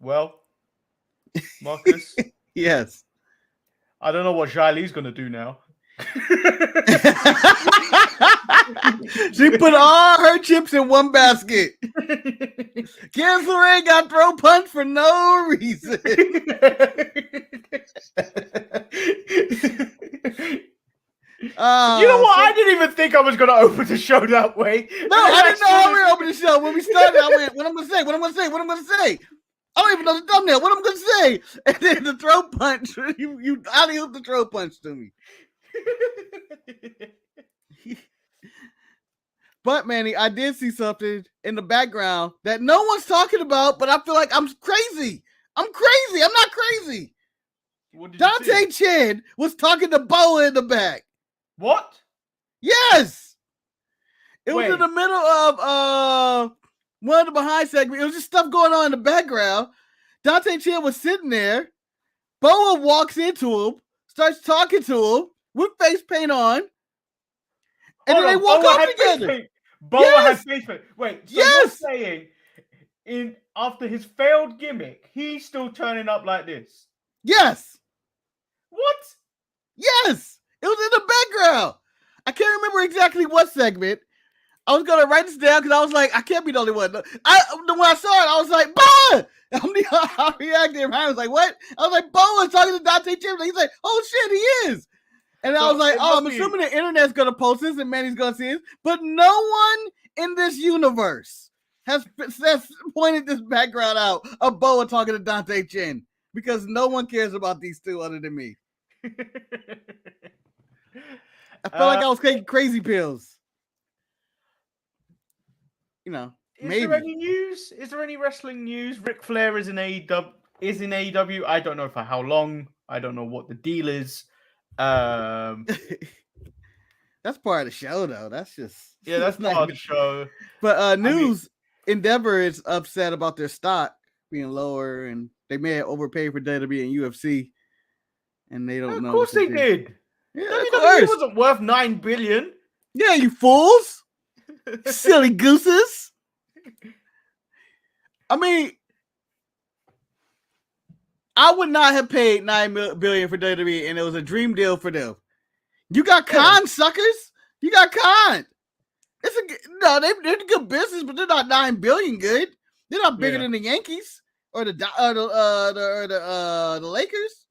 Well, Marcus, Yes. I don't know what Riley's gonna do now. She put all her chips in one basket. Candice LeRae got throw punch for no reason. You know what? I didn't even think I was going to open the show that way. No, I didn't know how we were opening the show. When we started, I went, what I'm going to say, what I'm going to say, what I'm going to say. I don't even know the thumbnail. What I'm going to say. And then the throw punch, you alley-oop the throw punch to me. But, Manny, I did see something in the background that no one's talking about, but I feel like I'm crazy. I'm crazy. I'm not crazy. Dante Chen was talking to Boa in the back. What? Yes. It was in the middle of one of the behind segments. It was just stuff going on in the background. Dante Chen was sitting there. Boa walks into him, starts talking to him with face paint on. And then they walk off together. Boa has face paint. Wait, so you're saying after his failed gimmick, he's still turning up like this? Yes. What? Yes. It was in the background. I can't remember exactly what segment. I was going to write this down because I was like, I can't be the only one. When I saw it, I was like, Boa! I reacted. Ryan was like, what? I was like, Boa is talking to Dante Chen. He's like, oh, shit, he is. And I was like, I'm assuming the internet's going to post this and Manny's going to see it. But no one in this universe has pointed this background out of Boa talking to Dante Chen because no one cares about these two other than me. I felt like I was taking crazy pills. You know, maybe. Is there any news? Is there any wrestling news? Ric Flair is in AEW. I don't know for how long. I don't know what the deal is. That's part of the show, though. That's just that's part of the show. But Endeavor is upset about their stock being lower, and they may have overpaid for WWE and UFC, and they don't know. Of course they did. Yeah, WWE wasn't worth $9 billion. Yeah, you fools, silly gooses. I mean, I would not have paid $9 billion for WWE, and it was a dream deal for them. You got Khan, suckers. You got Khan. They're good business, but they're not $9 billion good. They're not bigger than the Yankees or the Lakers.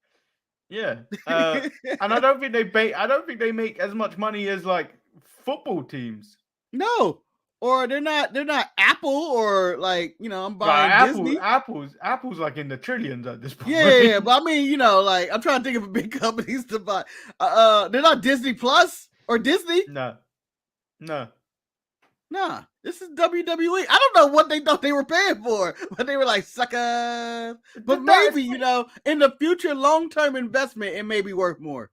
Yeah, and I don't think they make as much money as like football teams. No, or they're not Apple or like I'm buying Disney. Apple's like in the trillions at this point. Yeah, but I mean like I'm trying to think of big companies to buy. They're not Disney Plus or Disney. No. Nah, this is WWE. I don't know what they thought they were paying for, but they were like, suckers. But maybe, in the future, long-term investment, it may be worth more.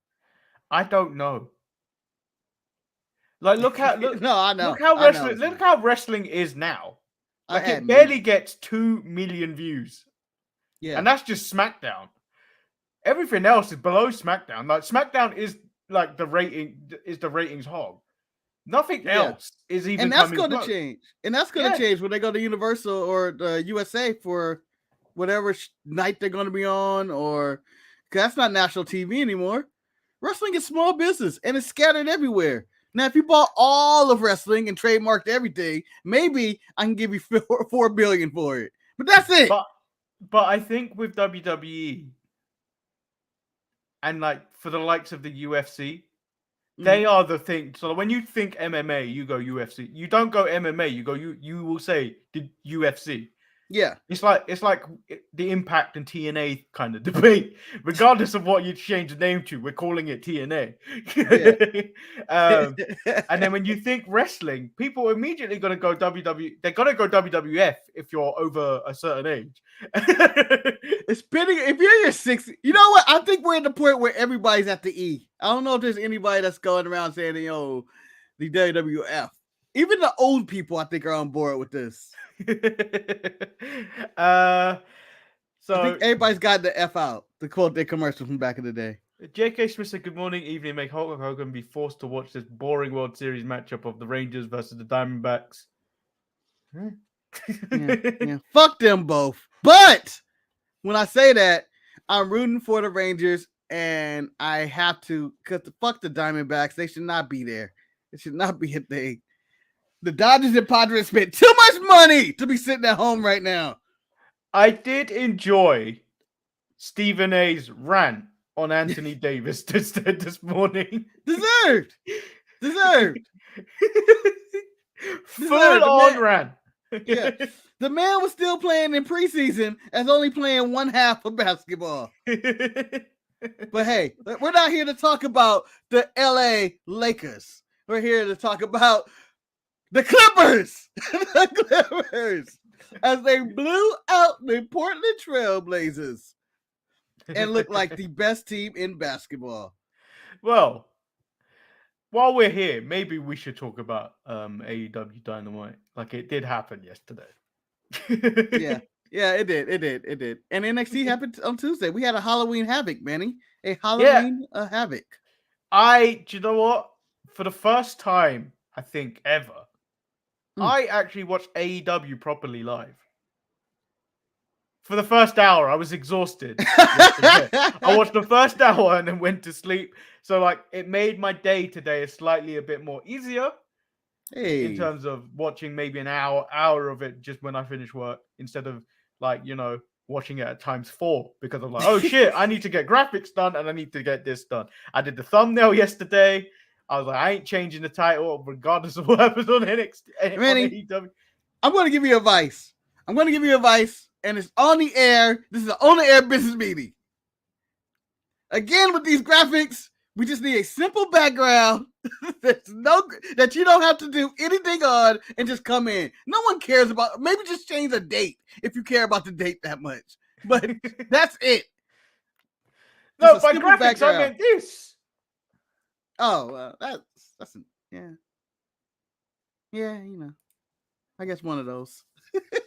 I don't know. Like, look how wrestling is now. Like, it barely gets 2 million views. Yeah. And that's just SmackDown. Everything else is below SmackDown. Like, SmackDown is like the ratings hog. Nothing else is even. And that's going to change. And that's going to change when they go to Universal or the USA for whatever night they're going to be on, or because that's not national TV anymore. Wrestling is small business and it's scattered everywhere. Now, if you bought all of wrestling and trademarked everything, maybe I can give you $4 billion for it. But that's it. But I think with WWE and like for the likes of the UFC. They are the thing. So when you think MMA, you go UFC. You don't go MMA. You go. You will say the UFC. Yeah. It's like the Impact and TNA kind of debate. Regardless of what you change the name to, we're calling it TNA. And then when you think wrestling, people immediately gonna go WWE. They're gonna go WWF if you're over a certain age. It's pitting. If you're in your 60s, you know what? I think we're at the point where everybody's at the E. I don't know if there's anybody that's going around saying, the WWF. Even the old people, I think, are on board with this. So I think everybody's got the F out, to quote their commercial from back in the day. J.K. Smith said, good morning, evening. Make Hulk Hogan be forced to watch this boring World Series matchup of the Rangers versus the Diamondbacks. Yeah. Fuck them both. But when I say that, I'm rooting for the Rangers, and I have to, because fuck the Diamondbacks. They should not be there. It should not be a thing. The Dodgers and Padres spent too much money to be sitting at home right now. I did enjoy Stephen A's rant on Anthony Davis this morning. Deserved. Full on rant. Yeah. The man was still playing in preseason as only playing one half of basketball. But hey, we're not here to talk about the LA Lakers. We're here to talk about the Clippers. The Clippers. As they blew out the Portland Trailblazers and looked like the best team in basketball. Well, while we're here, maybe we should talk about AEW Dynamite. Like, it did happen yesterday. Yeah, it did. And NXT happened on Tuesday. We had a Halloween Havoc, Manny. A Halloween Havoc. Do you know what? For the first time, I think, ever, I actually watched AEW properly live. For the first hour, I was exhausted. I watched the first hour and then went to sleep. So, like, it made my day today a bit more easier. Hey. In terms of watching maybe an hour of it just when I finish work, instead of, like, watching it at times 4, because I'm like, oh shit, I need to get graphics done and I need to get this done. I did the thumbnail yesterday. I was like, I ain't changing the title regardless of what happens on NXT. Manny, I'm going to give you advice. And it's on the air. This is an on-the-air business meeting. Again, with these graphics, we just need a simple background that you don't have to do anything on and just come in. No one cares about. Maybe just change a date if you care about the date that much. But that's it. No, by graphics, background. I meant this. Oh, that's yeah. I guess one of those.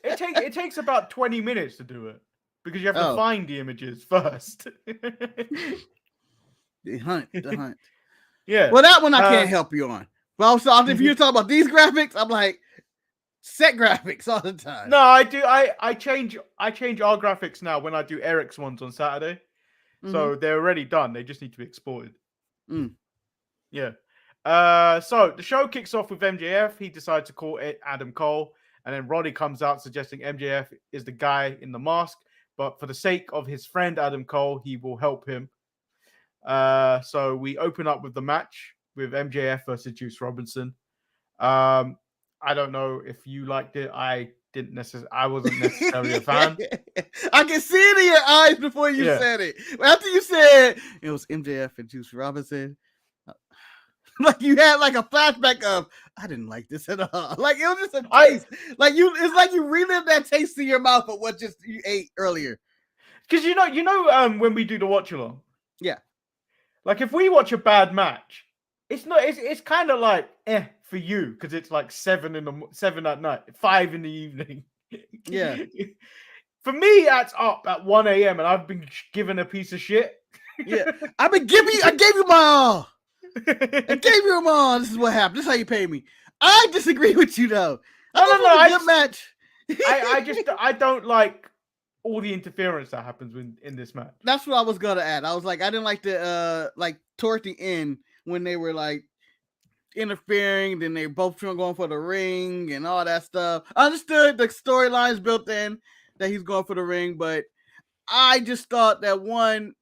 It takes about 20 minutes to do it because you have to find the images first. The hunt. Yeah. Well, that one I can't help you on. Well, so if you talk about these graphics, I'm like, set graphics all the time. No, I do. I change our graphics now when I do Eric's ones on Saturday. So they're already done. They just need to be exported. Yeah. So the show kicks off with MJF. He decides to call it Adam Cole. And then Roddy comes out suggesting MJF is the guy in the mask. But for the sake of his friend Adam Cole, he will help him. So we open up with the match with MJF versus Juice Robinson. I don't know if you liked it. I wasn't necessarily a fan. I can see it in your eyes before you said it. After you said it was MJF and Juice Robinson, like you had like a flashback of I didn't like this at all. Like it was just a taste. It's like you relived that taste in your mouth of what just you ate earlier. Because when we do the watch along. Yeah. Like if we watch a bad match, it's kind of like for you because it's like 7 at night, 5 in the evening. Yeah. For me, that's up at 1 a.m. and I've been given a piece of shit. Yeah. I gave you my all. I gave you my all. This is what happened. This is how you pay me. I disagree with you though. Good match. I don't like all the interference that happens in this match. That's what I was gonna add. I was like, I didn't like the like toward the end when they were like interfering, then they both going for the ring and all that stuff. I understood the storylines built in that he's going for the ring, but I just thought that one,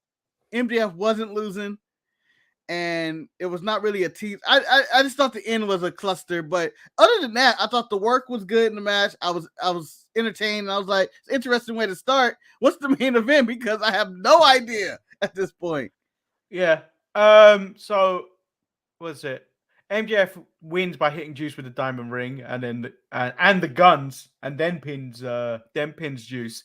MJF wasn't losing, and it was not really a tease. I just thought the end was a cluster, but other than that, I thought the work was good in the match. I was entertained. I was like, it's an interesting way to start. What's the main event? Because I have no idea at this point. Yeah. So what's it? MJF wins by hitting Juice with the diamond ring, and then and the guns, and then pins Juice.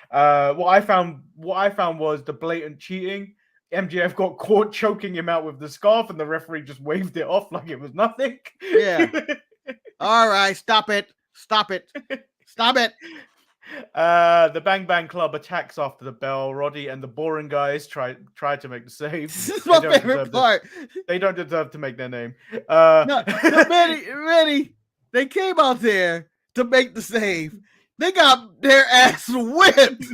What I found was the blatant cheating. MJF got caught choking him out with the scarf, and the referee just waved it off like it was nothing. Yeah. All right, stop it. The Bang Bang Club attacks after the bell. Roddy and the Boring Guys try to make the save. This is my favorite part. They don't deserve to make their name. No, Manny, they came out there to make the save. They got their ass whipped.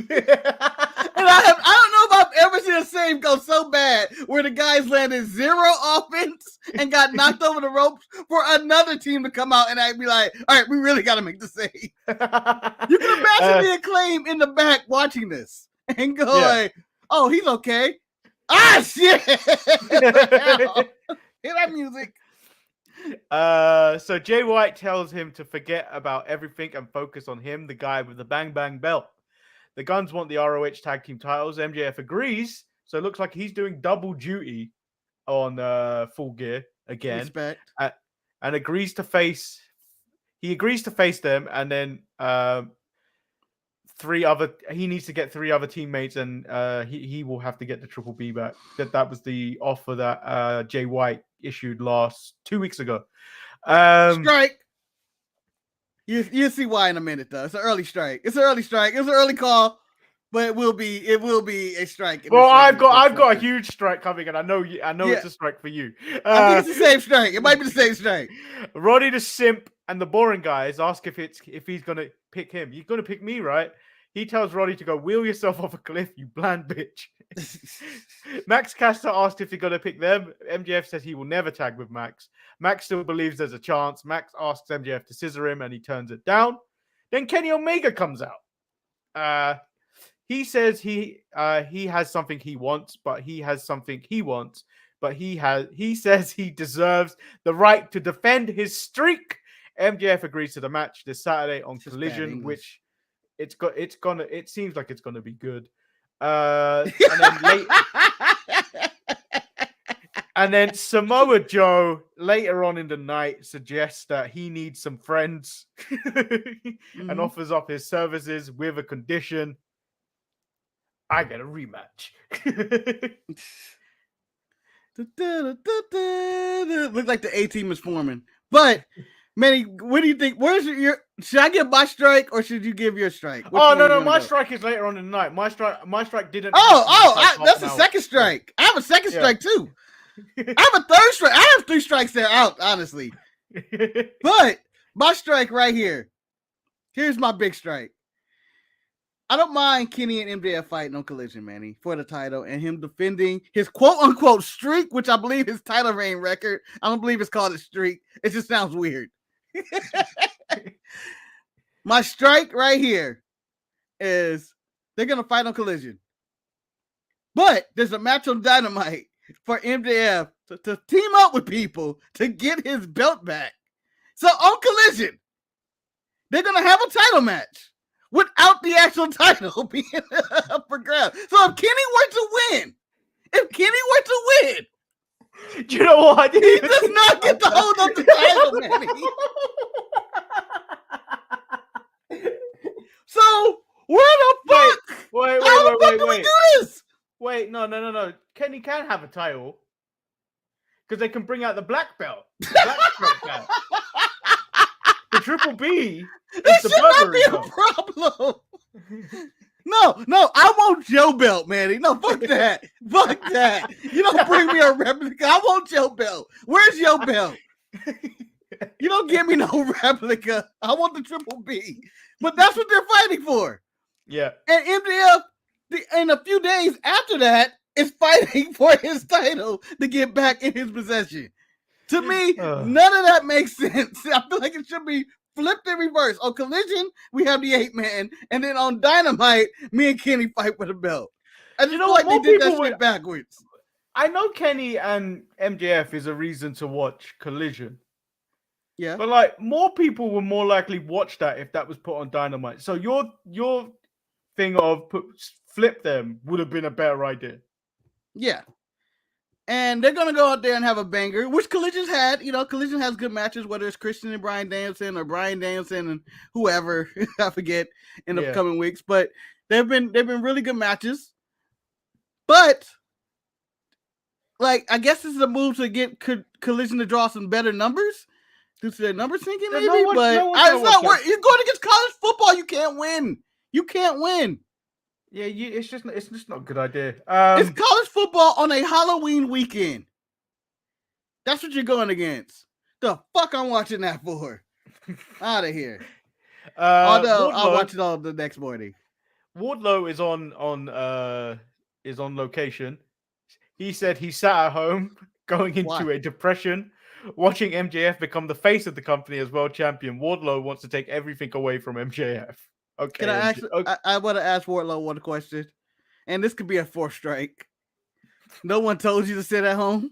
hopes for another team to come out and I'd be like, all right, we really got to make the save. You can imagine the Acclaim in the back watching this and going, oh, he's okay. Ah, shit. Hear that music. So Jay White tells him to forget about everything and focus on him, the guy with the bang bang belt. The Guns want the ROH tag team titles. MJF agrees. So it looks like he's doing double duty on Full Gear again. Respect. And agrees to face them, and then he needs to get 3 other teammates, and he will have to get the Triple B back. That was the offer that Jay White issued 2 weeks ago. Strike. You'll see why in a minute, though. It's an early strike. It's an early call, but it will be a strike. Well, I've got a huge strike coming, and I know it's a strike for you. I think it's the same strike. It might be the same strike. Roddy the Simp and the Boring Guys ask if he's gonna pick him. You're gonna pick me, right? He tells Roddy to go wheel yourself off a cliff, you bland bitch. Max Caster asked if he's going to pick them. MJF says he will never tag with Max. Max still believes there's a chance. Max asks MJF to scissor him, and he turns it down. Then Kenny Omega comes out. He says he has something he wants, but he says he deserves the right to defend his streak. MJF agrees to the match this Saturday on Collision, which it seems like it's gonna be good. And then Samoa Joe later on in the night suggests that he needs some friends and offers up his services with a condition. I get a rematch. Looks like the A-team is forming. But Manny, what do you think? Should I give my strike or should you give your strike? No, my strike is later on in the night. My strike didn't. That's a second strike. I have a second strike too. I have a third strike. I have 3 strikes there out, honestly. But my strike right here. Here's my big strike. I don't mind Kenny and MJF fighting on Collision, Manny, for the title and him defending his quote-unquote streak, which I believe his title reign record. I don't believe it's called a streak. It just sounds weird. My strike right here is they're going to fight on Collision. But there's a match on Dynamite for MJF to team up with people to get his belt back. So on Collision, they're going to have a title match without the actual title being up for grabs. So if Kenny were to win, do you know what? He does not get to hold up the title, Manny. So where the fuck? Wait. How the fuck do we do this? Wait, no. Kenny can have a title because they can bring out the black belt. The Triple B. This should not be a problem. No, I want Joe belt, Manny. No, fuck that. Fuck that. You don't bring me a replica. I want Joe belt. Where's your belt? You don't give me no replica. I want the Triple B. But that's what they're fighting for. Yeah. And MJF, in a few days after that, is fighting for his title to get back in his possession. To me, none of that makes sense. I feel like it should be flipped in reverse. On Collision, we have the 8-man, and then on Dynamite, me and Kenny fight for the belt. I just feel like they did that shit backwards. I know Kenny and MJF is a reason to watch Collision. Yeah. But like more people will more likely watch that if that was put on Dynamite. So your thing of flip them would have been a better idea. Yeah. And they're going to go out there and have a banger, which Collision's had. You know, Collision has good matches, whether it's Christian and Bryan Danielson or Bryan Danielson and whoever, I forget, in the coming weeks. But they've been really good matches. But, like, I guess this is a move to get Collision to draw some better numbers. Due to their number syncing, maybe? It's not worth. You're going against college football. You can't win. Yeah, it's just not a good idea. It's college football on a Halloween weekend. That's what you're going against. The fuck I'm watching that for? Out of here. Although I'll watch it all the next morning. Wardlow is on location. He said he sat at home going into a depression Watching MJF become the face of the company as world champion, Wardlow wants to take everything away from MJF. Okay. Can I actually? Okay. I want to ask Wardlow one question, and this could be a 4th strike. No one told you to sit at home.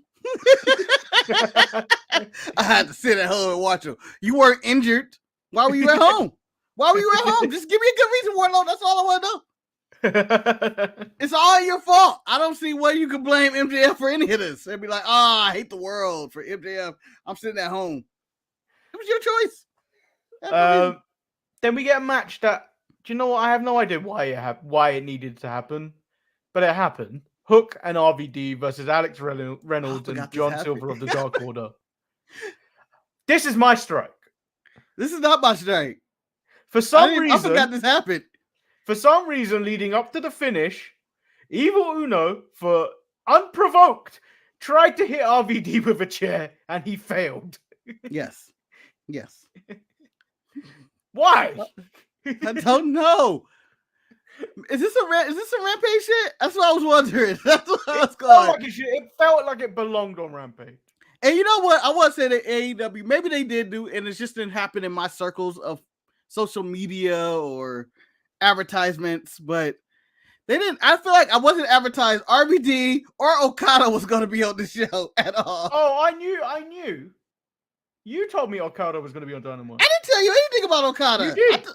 I had to sit at home and watch him. You weren't injured. Why were you at home? Why were you at home? Just give me a good reason, Wardlow. That's all I want to know. It's all your fault. I don't see why you could blame MJF for any of this. They'd be like, I hate the world for MJF. I'm sitting at home. It was your choice. Then we get a match that, do you know what? I have no idea why it needed to happen, but it happened. Hook and RVD versus Alex Reynolds and John Silver of the Dark Order. This is my strike. This is not my strike. For some reason, I forgot this happened. For some reason, leading up to the finish, Evil Uno, for unprovoked, tried to hit RVD with a chair and he failed. Yes. Why? I don't know. Is this a Rampage shit? That's what I was wondering. That's what I was going. It felt like it belonged on Rampage. And you know what? I want to say that AEW, maybe they did do, and it just didn't happen in my circles of social media or advertisements, but they didn't. I feel like I wasn't advertised RVD or Okada was going to be on the show at all. Oh, I knew. You told me Okada was going to be on Dynamite. I didn't tell you anything about Okada. You did.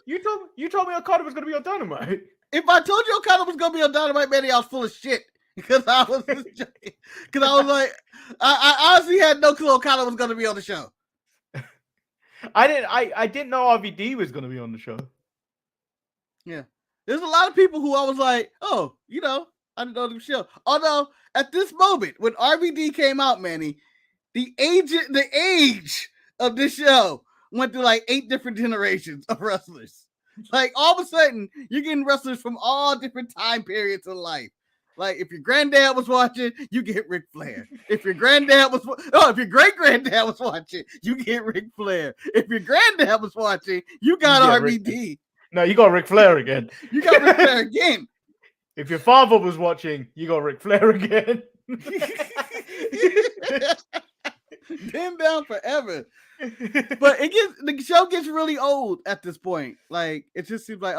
You told me Okada was going to be on Dynamite. If I told you Okada was going to be on Dynamite, man, I was full of shit. Because I was like, I honestly had no clue Okada was going to be on the show. I didn't know RVD was going to be on the show. Yeah. There's a lot of people who I was like, oh, I didn't know the show. Although at this moment, when RVD came out, Manny, the age of this show went through like 8 different generations of wrestlers. Like all of a sudden, you're getting wrestlers from all different time periods of life. Like if your granddad was watching, you get Ric Flair. If your granddad was, if your great granddad was watching, you get Ric Flair. If your granddad was watching, you got RVD. No, you got Ric Flair again. You got Ric Flair again. If your father was watching, you got Ric Flair again. Been down forever. But the show gets really old at this point. Like it just seems like,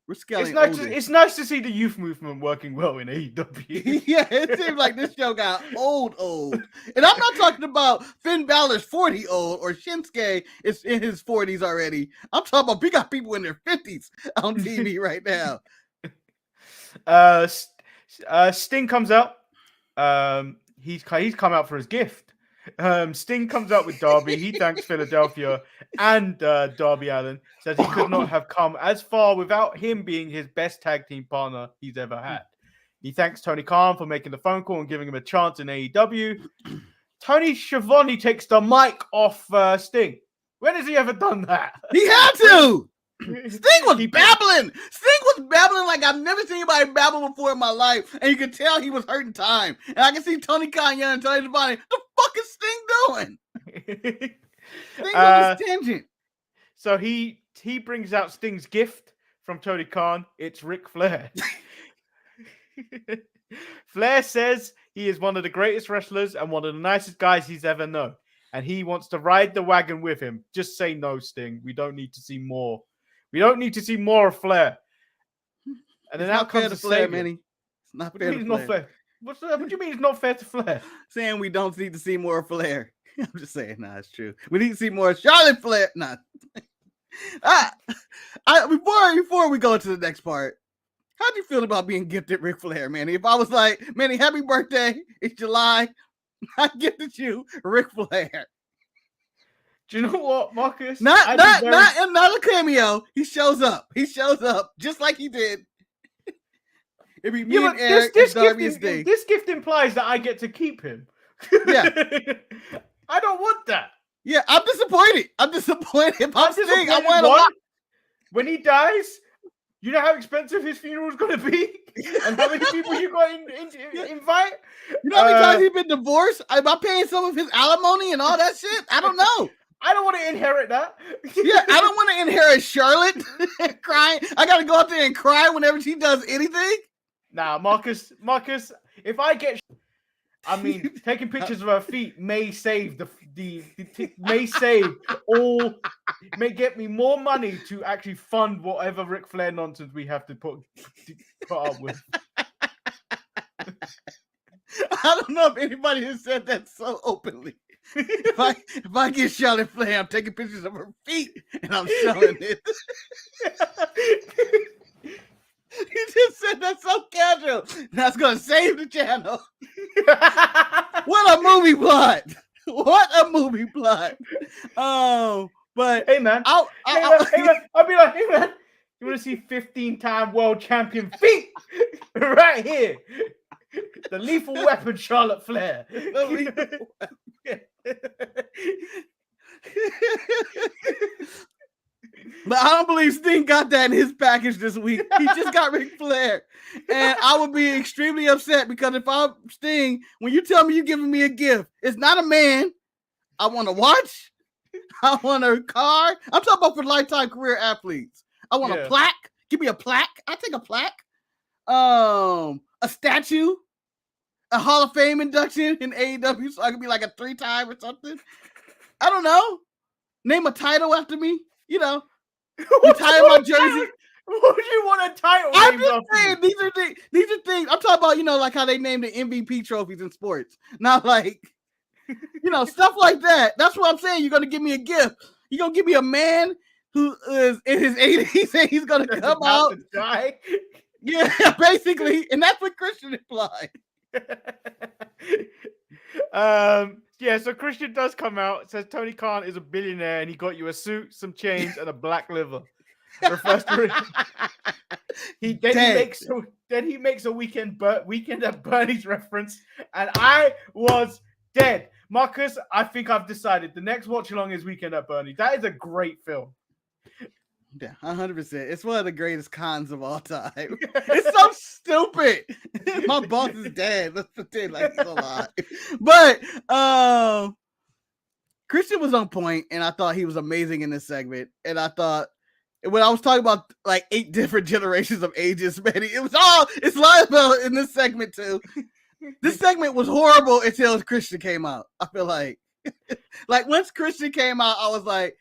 we're scaling. It's nice to see the youth movement working well in AEW. Yeah, it seems like this show got old. And I'm not talking about Finn Balor's 40 old or Shinsuke is in his 40s already. I'm talking about we got people in their 50s on TV right now. Sting comes out. He's come out for his gift. Sting comes out with Darby. He thanks Philadelphia and Darby Allin. Says he could not have come as far without him being his best tag team partner he's ever had. He thanks Tony Khan for making the phone call and giving him a chance in AEW. Tony Schiavone takes the mic off Sting. When has he ever done that? He had to. Sting was babbling. Sting was babbling like I've never seen anybody babble before in my life. And you could tell he was hurting time. And I can see Tony Khan yelling Tony Schiavone, the fuck is Sting doing? Sting on this tangent. So he brings out Sting's gift from Tony Khan. It's Ric Flair. Flair says he is one of the greatest wrestlers and one of the nicest guys he's ever known. And he wants to ride the wagon with him. Just say no, Sting. We don't need to see more. We don't need to see more of Flair. And then out comes the Flair, Manny. It's not fair to Flair. What do you mean it's not fair to Flair? Saying we don't need to see more of Flair. I'm just saying, it's true. We need to see more of Charlotte Flair. Before we go to the next part, how do you feel about being gifted Ric Flair, Manny? If I was like, Manny, happy birthday, it's July, I gifted you Ric Flair. Do you know what, Marcus? Not a cameo. He shows up. Just like he did. It'd be me and Eric this gift implies that I get to keep him. Yeah. I don't want that. Yeah, I'm disappointed. I'm disappointed. I want a lot. When he dies, you know how expensive his funeral is going to be? And how many people you got to invite? You know how many times he's been divorced? Am I paying some of his alimony and all that shit? I don't know. I don't want to inherit that. Yeah, I don't want to inherit Charlotte crying. I got to go out there and cry whenever she does anything. Nah, Marcus, if I get... taking pictures of her feet may save may save all, may get me more money to actually fund whatever Ric Flair nonsense we have to put up with. I don't know if anybody has said that so openly. If I get Charlotte Flair, I'm taking pictures of her feet and I'm showing it. You just said that so casual. That's gonna save the channel. What a movie plot! What a movie plot! But hey man, I'll be like, hey man, you want to see 15-time world champion feet right here? The lethal weapon, Charlotte Flair. The lethal weapon. But I don't believe Sting got that in his package this week. He just got Ric Flair. And I would be extremely upset because if I'm Sting, when you tell me you're giving me a gift, it's not a man. I want a watch. I want a car. I'm talking about for lifetime career athletes. I want a plaque. Give me a plaque. I take a plaque. A statue. A Hall of Fame induction in AEW so I can be like a 3-time or something. I don't know. Name a title after me. You know, retire my jersey. What do you want a title? I'm just saying these are things. I'm talking about, you know, like how they name the MVP trophies in sports. Not like, you know, stuff like that. That's what I'm saying. You're gonna give me a gift. You're gonna give me a man who is in his 80s and he's gonna come out to die. Yeah, basically, and that's what Christian implied. Yeah, so Christian does come out, says Tony Khan is a billionaire and he got you a suit, some chains, and a black liver. Refers to he makes a weekend at Bernie's reference, and I was dead. Marcus, I think I've decided the next watch along is Weekend at Bernie. That is a great film. Yeah, 100%. It's one of the greatest cons of all time. It's so stupid. My boss is dead. Let's pretend like it's a lie. But Christian was on point, and I thought he was amazing in this segment. And I thought when I was talking about like 8 different generations of ages, man, it's liable in this segment too. This segment was horrible until Christian came out. I feel like once Christian came out, I was like,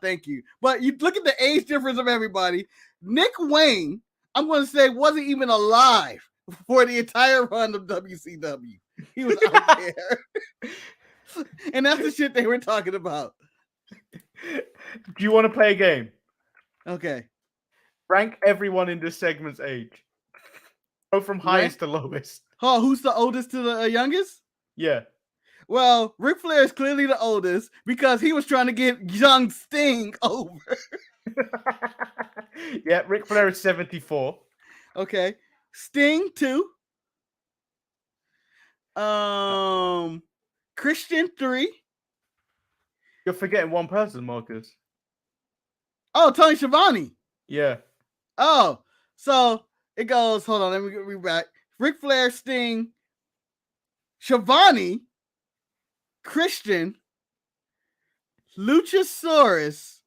thank you. But you look at the age difference of everybody. Nick Wayne, I'm going to say, wasn't even alive for the entire run of WCW. He was out there. And that's the shit they were talking about. Do you want to play a game? Okay. Rank everyone in this segment's age. Go from highest to lowest. Oh, who's the oldest to the youngest? Yeah. Well, Ric Flair is clearly the oldest because he was trying to get young Sting over. Yeah, Ric Flair is 74. Okay. Sting 2. Christian 3. You're forgetting one person, Marcus. Oh, Tony Schiavone. Yeah. Oh, so it goes, hold on, let me get back. Ric Flair, Sting, Schiavone, Christian, Luchasaurus,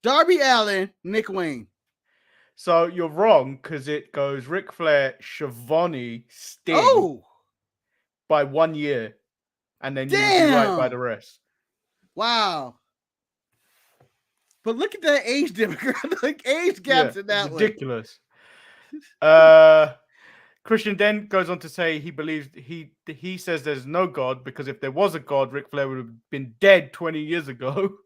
Darby Allin, Nick Wayne. So you're wrong because it goes Ric Flair, Schiavone, Sting by 1 year, and then you'd be right by the rest. Wow. But look at that age demographic, like age gaps in that ridiculous. Christian then goes on to say he believes he says there's no God because if there was a God, Ric Flair would have been dead 20 years ago.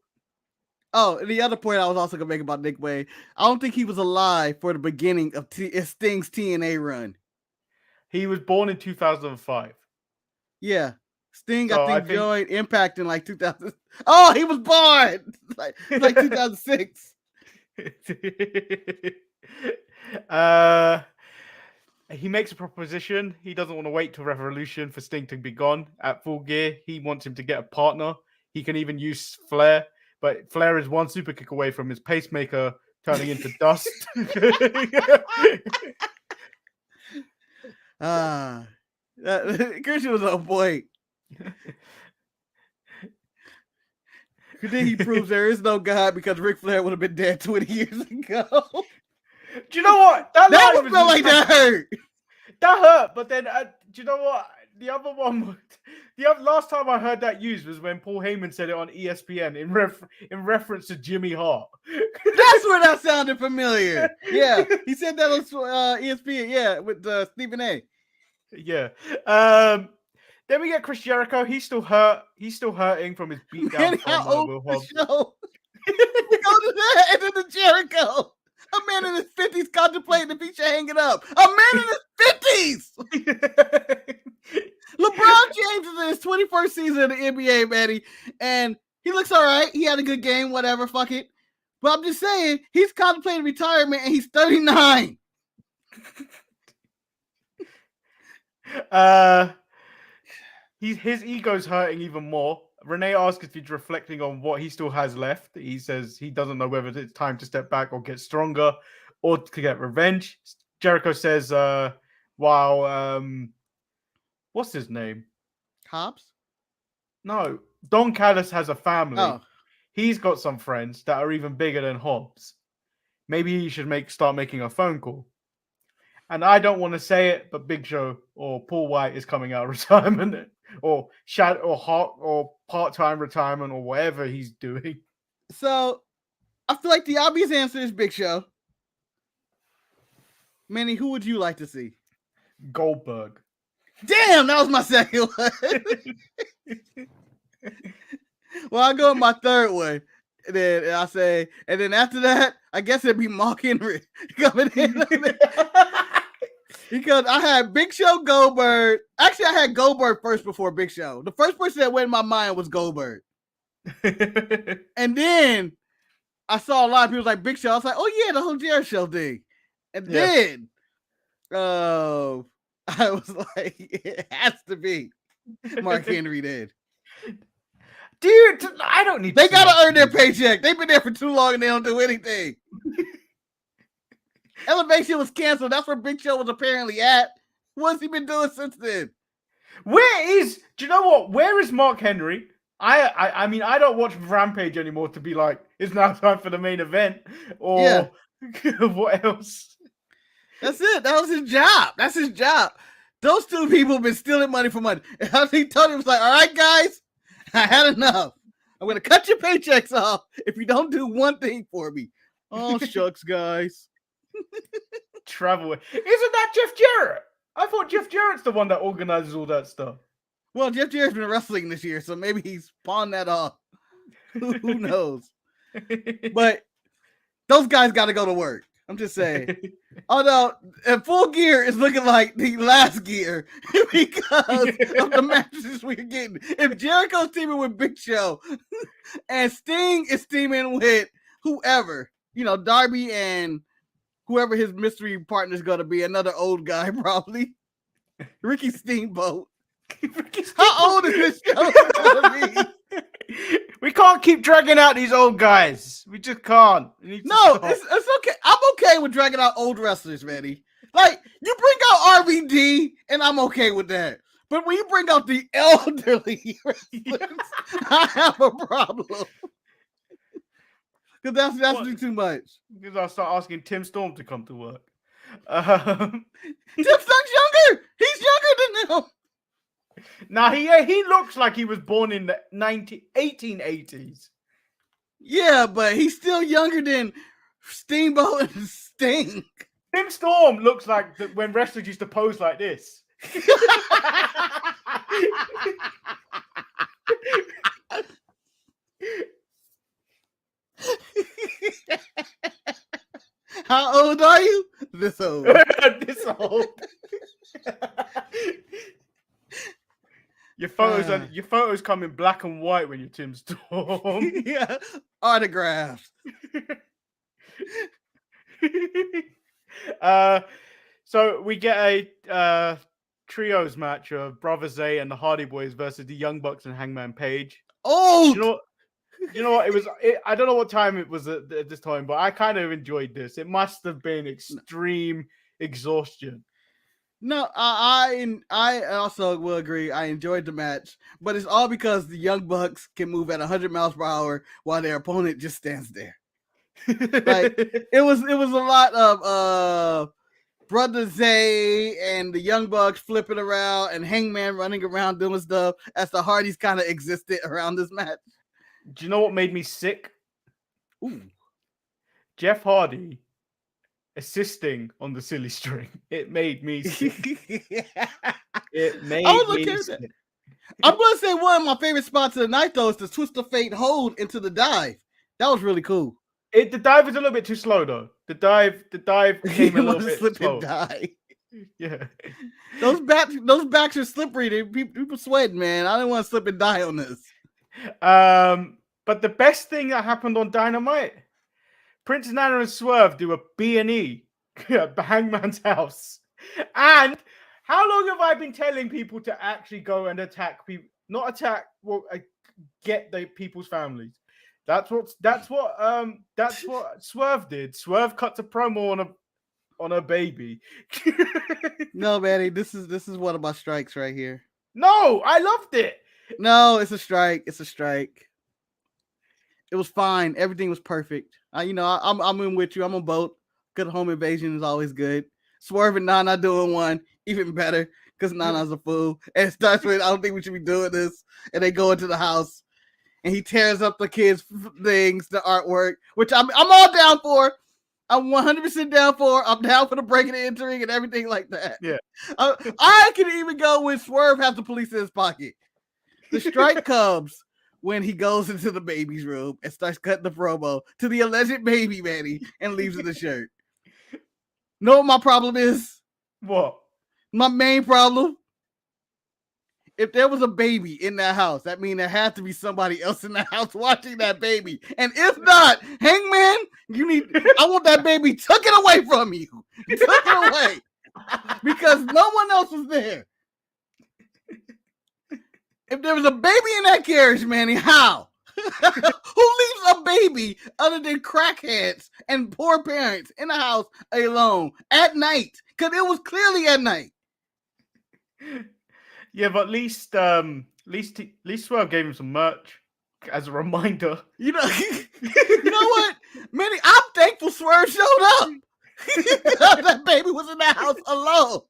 Oh, and the other point I was also gonna make about Nick Wayne, I don't think he was alive for the beginning of Sting's TNA run. He was born in 2005. Yeah, Sting I think joined Impact in like 2000. Oh, he was born like 2006. He makes a proposition. He doesn't want to wait till Revolution for Sting to be gone at Full Gear. He wants him to get a partner. He can even use Flair, but Flair is one super kick away from his pacemaker turning into dust. Christian was on point. Then he proves there is no God because Ric Flair would have been dead 20 years ago. Do you know what? That felt like that hurt. That hurt, but then do you know what? the other one, last time I heard that used was when Paul Heyman said it on ESPN in reference to Jimmy Hart. That's where that sounded familiar. Yeah, he said that on ESPN. Yeah, with Stephen A. Yeah. Then we get Chris Jericho. He's still hurt. He's still hurting from his beatdown from Will Hobbs. We go to that, and then the Jericho. A man in his 50s contemplating if he should hang it up. A man in his 50s. LeBron James is in his 21st season of the NBA, Manny, and he looks all right. He had a good game, whatever, fuck it. But I'm just saying, he's contemplating retirement, and he's 39. His ego's hurting even more. Renee asks if he's reflecting on what he still has left. He says he doesn't know whether it's time to step back or get stronger or to get revenge. Jericho says, what's his name? Hobbs? No, Don Callis has a family. Oh. He's got some friends that are even bigger than Hobbs. Maybe he should start making a phone call. And I don't want to say it, but Big Show or Paul White is coming out of retirement or part-time retirement or whatever he's doing. So I feel like the obvious answer is Big Show. Manny, who would you like to see? Goldberg. Damn, that was my second one. Well, I'll go with my third one. And then I say, and then after that, I guess it'd be Mark Henry coming in. Because I had Big Show, Goldberg. Actually, I had Goldberg first before Big Show. The first person that went in my mind was Goldberg. And then I saw a lot of people like Big Show. I was like, oh yeah, the whole Jericho Show thing. And then I was like, it has to be Mark Henry then. Dude, I don't need They got to earn their paycheck. They've been there for too long and they don't do anything. Elevation was canceled. That's where Big Show was apparently at. What's he been doing since then? Do you know what? Where is Mark Henry? I mean, I don't watch Rampage anymore to be like, it's now time for the main event. Or what else? That's it. That was his job. That's his job. Those two people have been stealing money from money. And I think Tony was like, all right, guys, I had enough. I'm going to cut your paychecks off if you don't do one thing for me. Oh, shucks, guys. Travel. Isn't that Jeff Jarrett? I thought Jeff Jarrett's the one that organizes all that stuff. Well, Jeff Jarrett's been wrestling this year, so maybe he's pawned that off. Who knows? But those guys got to go to work. I'm just saying. Although Full Gear is looking like the last gear because of the matches we're getting. If Jericho's teaming with Big Show and Sting is teaming with whoever, Darby and whoever his mystery partner is going to be, another old guy probably. Ricky Steamboat. How old is this show going to be? We can't keep dragging out these old guys. We just can't. No, it's okay. I'm okay with dragging out old wrestlers, Manny. Like, you bring out RVD, and I'm okay with that. But when you bring out the elderly wrestlers, I have a problem. Because that's too much. Because I'll start asking Tim Storm to come to work. Tim Storm's younger. He's younger than them. Now, he looks like he was born in the 1880s. Yeah, but he's still younger than Steamboat and Sting. Tim Storm looks like when wrestlers used to pose like this. How old are you? This old. This old. Your photos come in black and white when you're Tim Storm. Yeah, autographs. So we get a trios match of Brother Zay and the Hardy Boys versus the Young Bucks and Hangman Page. Oh, you know what? I don't know what time it was at this time, but I kind of enjoyed this. It must have been extreme exhaustion. No, I also will agree. I enjoyed the match, but it's all because the Young Bucks can move at 100 miles per hour while their opponent just stands there. Like it was a lot of Brother Zay and the Young Bucks flipping around and Hangman running around doing stuff as the Hardys kind of existed around this match. Do you know what made me sick? Ooh. Jeff Hardy assisting on the silly string. It made me sick. It made me sick. I'm going to say one of my favorite spots of the night, though, is the Twist of Fate hold into the dive. That was really cool. The dive was a little bit too slow, though. The dive came a little bit slow. Yeah. Those backs are slippery. People sweating, man. I didn't want to slip and die on this. But the best thing that happened on Dynamite, Prince Nana and Swerve do a B&E at Hangman's house. And how long have I been telling people to actually go and attack people? Not attack, get the people's families. That's what Swerve did. Swerve cut a promo on a baby. No, Manny, this is one of my strikes right here. No, I loved it. No, it's a strike. It's a strike. It was fine. Everything was perfect. I'm in with you. I'm on both. Good home invasion is always good. Swerve and Nana doing one, even better, because Nana's a fool. And it starts with, I don't think we should be doing this. And they go into the house, and he tears up the kids' things, the artwork, which I'm all down for. I'm 100% down for. I'm down for the breaking and entering and everything like that. Yeah. I can even go when Swerve has the police in his pocket. The strike comes when he goes into the baby's room and starts cutting the promo to the alleged baby, Manny, and leaves in the shirt. Know what my problem is? What? My main problem? If there was a baby in that house, that means there had to be somebody else in the house watching that baby. And if not, Hangman, I want that baby taken away from you. Took it away. Because no one else was there. If there was a baby in that carriage, Manny, how? Who leaves a baby other than crackheads and poor parents in the house alone at night? Because it was clearly at night. Yeah, but at least Swerve gave him some merch as a reminder. You know what, Manny? I'm thankful Swerve showed up. That baby was in that house alone.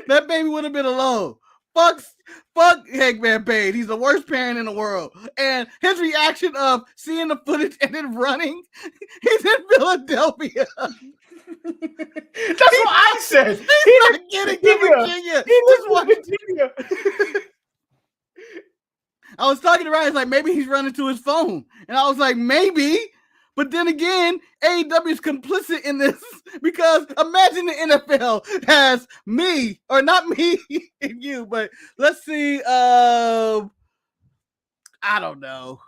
That baby would have been alone. Fuck Hangman Page. He's the worst parent in the world. And his reaction of seeing the footage and then running, he's in Philadelphia. That's what I said. He's not getting to Virginia. He just wanted Virginia. I was talking to Ryan, like, maybe he's running to his phone. And I was like, maybe. But then again, AEW is complicit in this because imagine the NFL has me, or not me and you, but let's see. I don't know.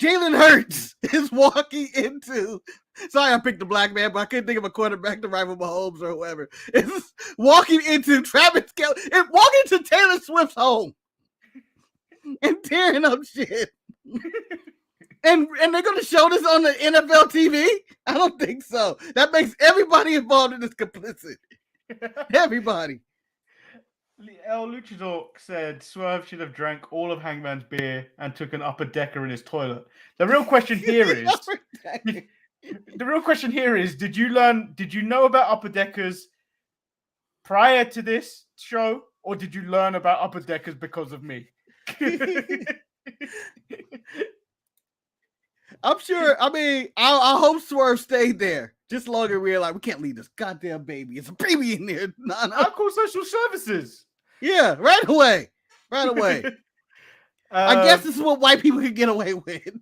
Jalen Hurts is walking into. Sorry, I picked the black man, but I couldn't think of a quarterback to rival Mahomes or whoever. It's walking into Travis Kelce and walking into Taylor Swift's home and tearing up shit. And they're going to show this on the NFL TV? I don't think so. That makes everybody involved in this complicit. Everybody. El Luchador said Swerve should have drank all of Hangman's beer and took an upper decker in his toilet. The real question here is, did you know about upper deckers prior to this show, or did you learn about upper deckers because of me? I'm sure. I mean, I hope Swerve stayed there just long and realized we can't leave this goddamn baby. It's a baby in there. I'll call social services. Yeah, right away. I guess this is what white people can get away with.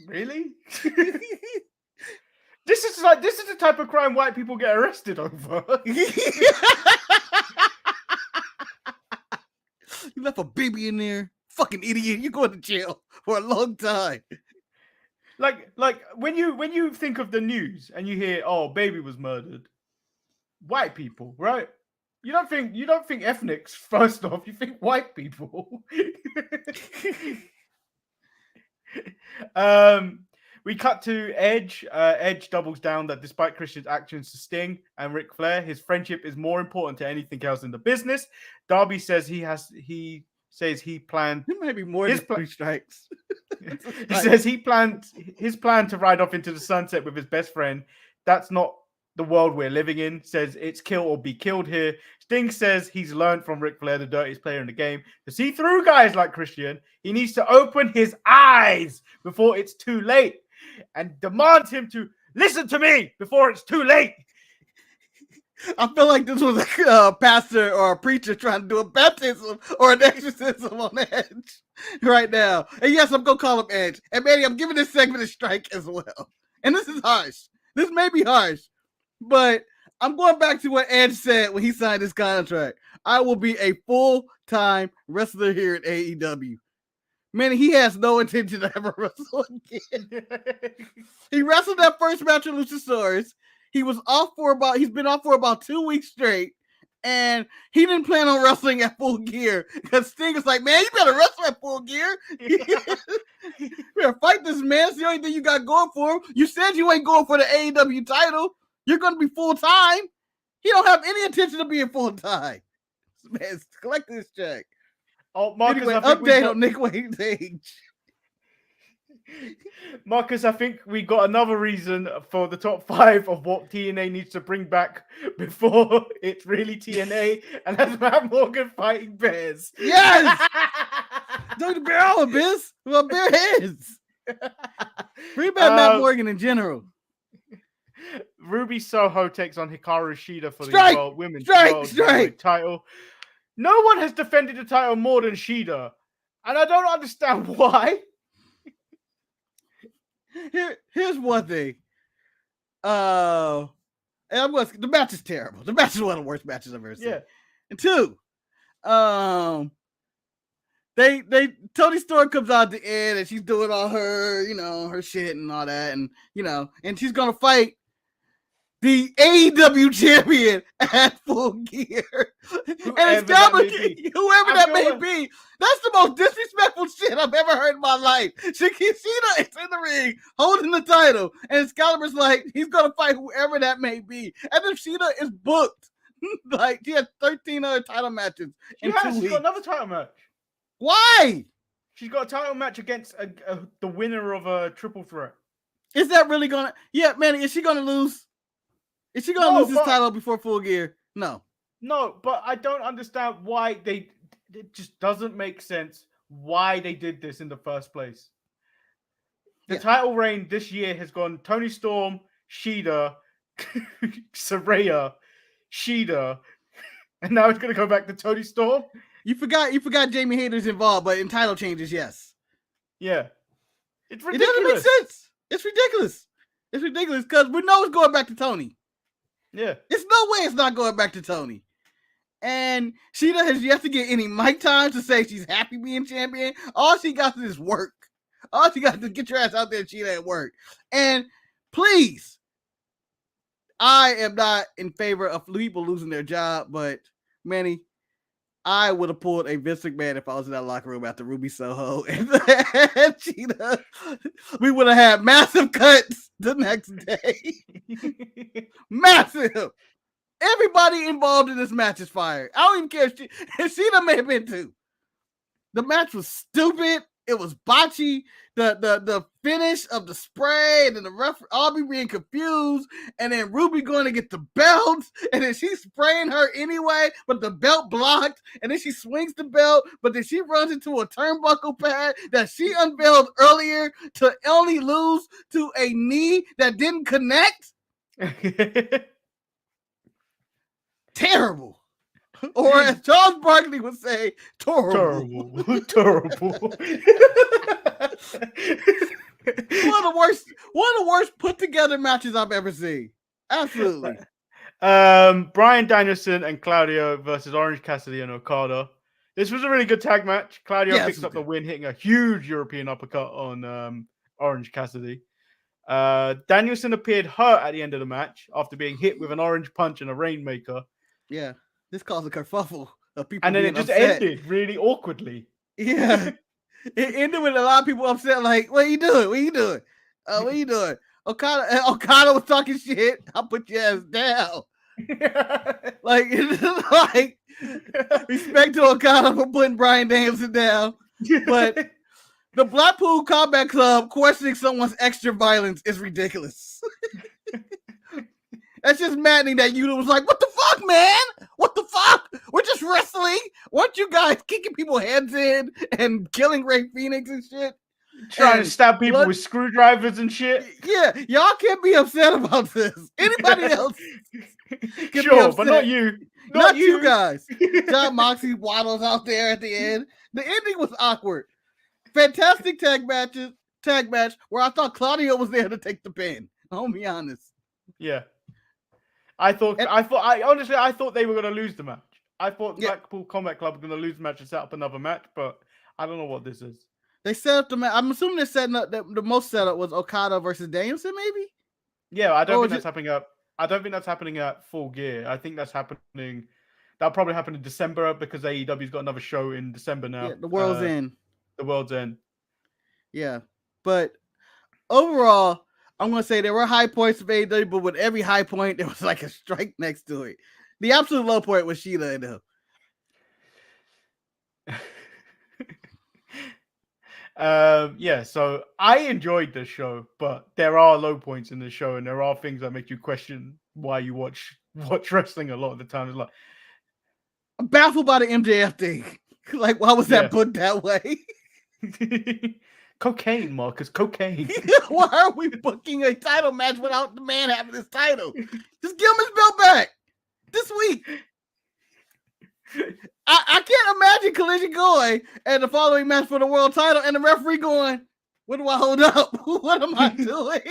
Really? This is the type of crime white people get arrested over. You left a baby in there. Fucking idiot. You're going to jail for a long time. Like when you think of the news and you hear, oh, baby was murdered, white people, right? You don't think ethnics first off. You think white people. We cut to Edge. Edge doubles down that despite Christian's actions to Sting and Ric Flair, his friendship is more important to anything else in the business. Darby says he planned. There might be more than 3 strikes. He says he planned his plan to ride off into the sunset with his best friend. That's not the world we're living in, says it's kill or be killed here. Sting says he's learned from Ric Flair, the dirtiest player in the game, to see through guys like Christian. He needs to open his eyes before it's too late and demands him to listen to me before it's too late. I feel like this was a pastor or a preacher trying to do a baptism or an exorcism on Edge right now. And yes, I'm going to call him Edge. And Manny, I'm giving this segment a strike as well. And this is harsh. This may be harsh, but I'm going back to what Edge said when he signed his contract. I will be a full-time wrestler here at AEW. Man, he has no intention to ever wrestle again. He wrestled that first match with Luchasaurus. He's been off for about 2 weeks straight, and he didn't plan on wrestling at Full Gear because Sting was like, man, you better wrestle at Full Gear. You better fight this man. It's the only thing you got going for him. You said you ain't going for the AEW title. You're going to be full-time. He don't have any intention of being full-time. Man, collect this check. Oh, Marcus, anyway, update on Nick Wayne's age. Marcus, I think we got another reason for the top 5 of what TNA needs to bring back before it's really TNA, and that's Matt Morgan fighting bears. Yes! Don't the bear all of this. Well, bear heads. Bring back Matt Morgan in general. Ruby Soho takes on Hikaru Shida for the Women's World title. No one has defended the title more than Shida, and I don't understand why. Here's one thing. And the match is terrible. The match is one of the worst matches I've ever seen. Yeah. And 2, Toni Storm comes out at the end and she's doing all her, her shit and all that, and and she's gonna fight the AEW champion at Full Gear. And it's whoever that may be. That's the most disrespectful shit I've ever heard in my life. Shida is in the ring holding the title, and Excalibur's like, he's going to fight whoever that may be. And then Shida is booked. Like, she has 13 other title matches in 2 weeks. She's got another title match. Why? She's got a title match against the winner of a triple threat. Is that really going to... Yeah, man, is she going to lose? Is she going to lose this title before Full Gear? No. No, but I don't understand why it just doesn't make sense why they did this in the first place. The title reign this year has gone Toni Storm, Shida, Saraya, Shida, and now it's going to go back to Toni Storm. You forgot Jamie Hayter's involved, but in title changes, yes. Yeah. It's ridiculous. It doesn't make sense. It's ridiculous. It's ridiculous because we know it's going back to Toni. Yeah. There's no way it's not going back to Toni. And Shida has yet to get any mic time to say she's happy being champion. All she got to do is work. All she got to get your ass out there, Shida, at work. And please, I am not in favor of people losing their job, but Manny, I would have pulled a Vince McMahon if I was in that locker room after Ruby Soho and Shida. We would have had massive cuts the next day. Massive. Everybody involved in this match is fired. I don't even care if Shida may have been too. The match was stupid. It was botchy. The finish of the spray and then the ref all be being confused, and then Ruby going to get the belt, and then she's spraying her anyway, but the belt blocked, and then she swings the belt, but then she runs into a turnbuckle pad that she unveiled earlier to only lose to a knee that didn't connect. Terrible. Or as Charles Barkley would say, terrible. Terrible. One of the worst put together matches I've ever seen. Absolutely. Bryan Danielson and Claudio versus Orange Cassidy and Okada. This was a really good tag match. Claudio picks up the win, hitting a huge European uppercut on Orange Cassidy. Danielson appeared hurt at the end of the match after being hit with an orange punch and a rainmaker. Yeah, this caused a kerfuffle of people. And then it just ended really awkwardly. Yeah. It ended with a lot of people upset, like, what are you doing? What are you doing? What are you doing? Okada was talking shit. I'll put your ass down. like respect to Okada for putting Bryan Danielson down. But the Blackpool Combat Club questioning someone's extra violence is ridiculous. That's just maddening that Yuta was like, what the fuck, man? What the fuck? We're just wrestling. Weren't you guys kicking people's heads in and killing Ray Phoenix and shit? Trying to stab people with screwdrivers and shit. Yeah, y'all can't be upset about this. Anybody else can sure, be upset, but not you. Not you guys. John Moxley waddles out there at the end. The ending was awkward. Fantastic tag match where I thought Claudio was there to take the pin. I'll be honest. Yeah. I thought they were going to lose the match. I thought Blackpool Combat Club were going to lose the match and set up another match, but I don't know what this is. They set up the match. I'm assuming they're setting up the most setup was Okada versus Danielson, maybe? Yeah, I don't think that's happening up. I don't think that's happening at Full Gear. I think that's happening. That'll probably happen in December because AEW's got another show in December now. Yeah, the World's End. The World's End. Yeah. But overall, I'm going to say there were high points of AEW, but with every high point, there was like a strike next to it. The absolute low point was Sheila and him. Yeah, so I enjoyed the show, but there are low points in the show, and there are things that make you question why you watch wrestling a lot of the time. It's like, I'm baffled by the MJF thing. Like, why was that put that way? Cocaine, Marcus, cocaine. Why are we booking a title match without the man having his title? Just give him his belt back this week. I can't imagine Collision going and the following match for the world title and the referee going, what do I hold up? What am I doing?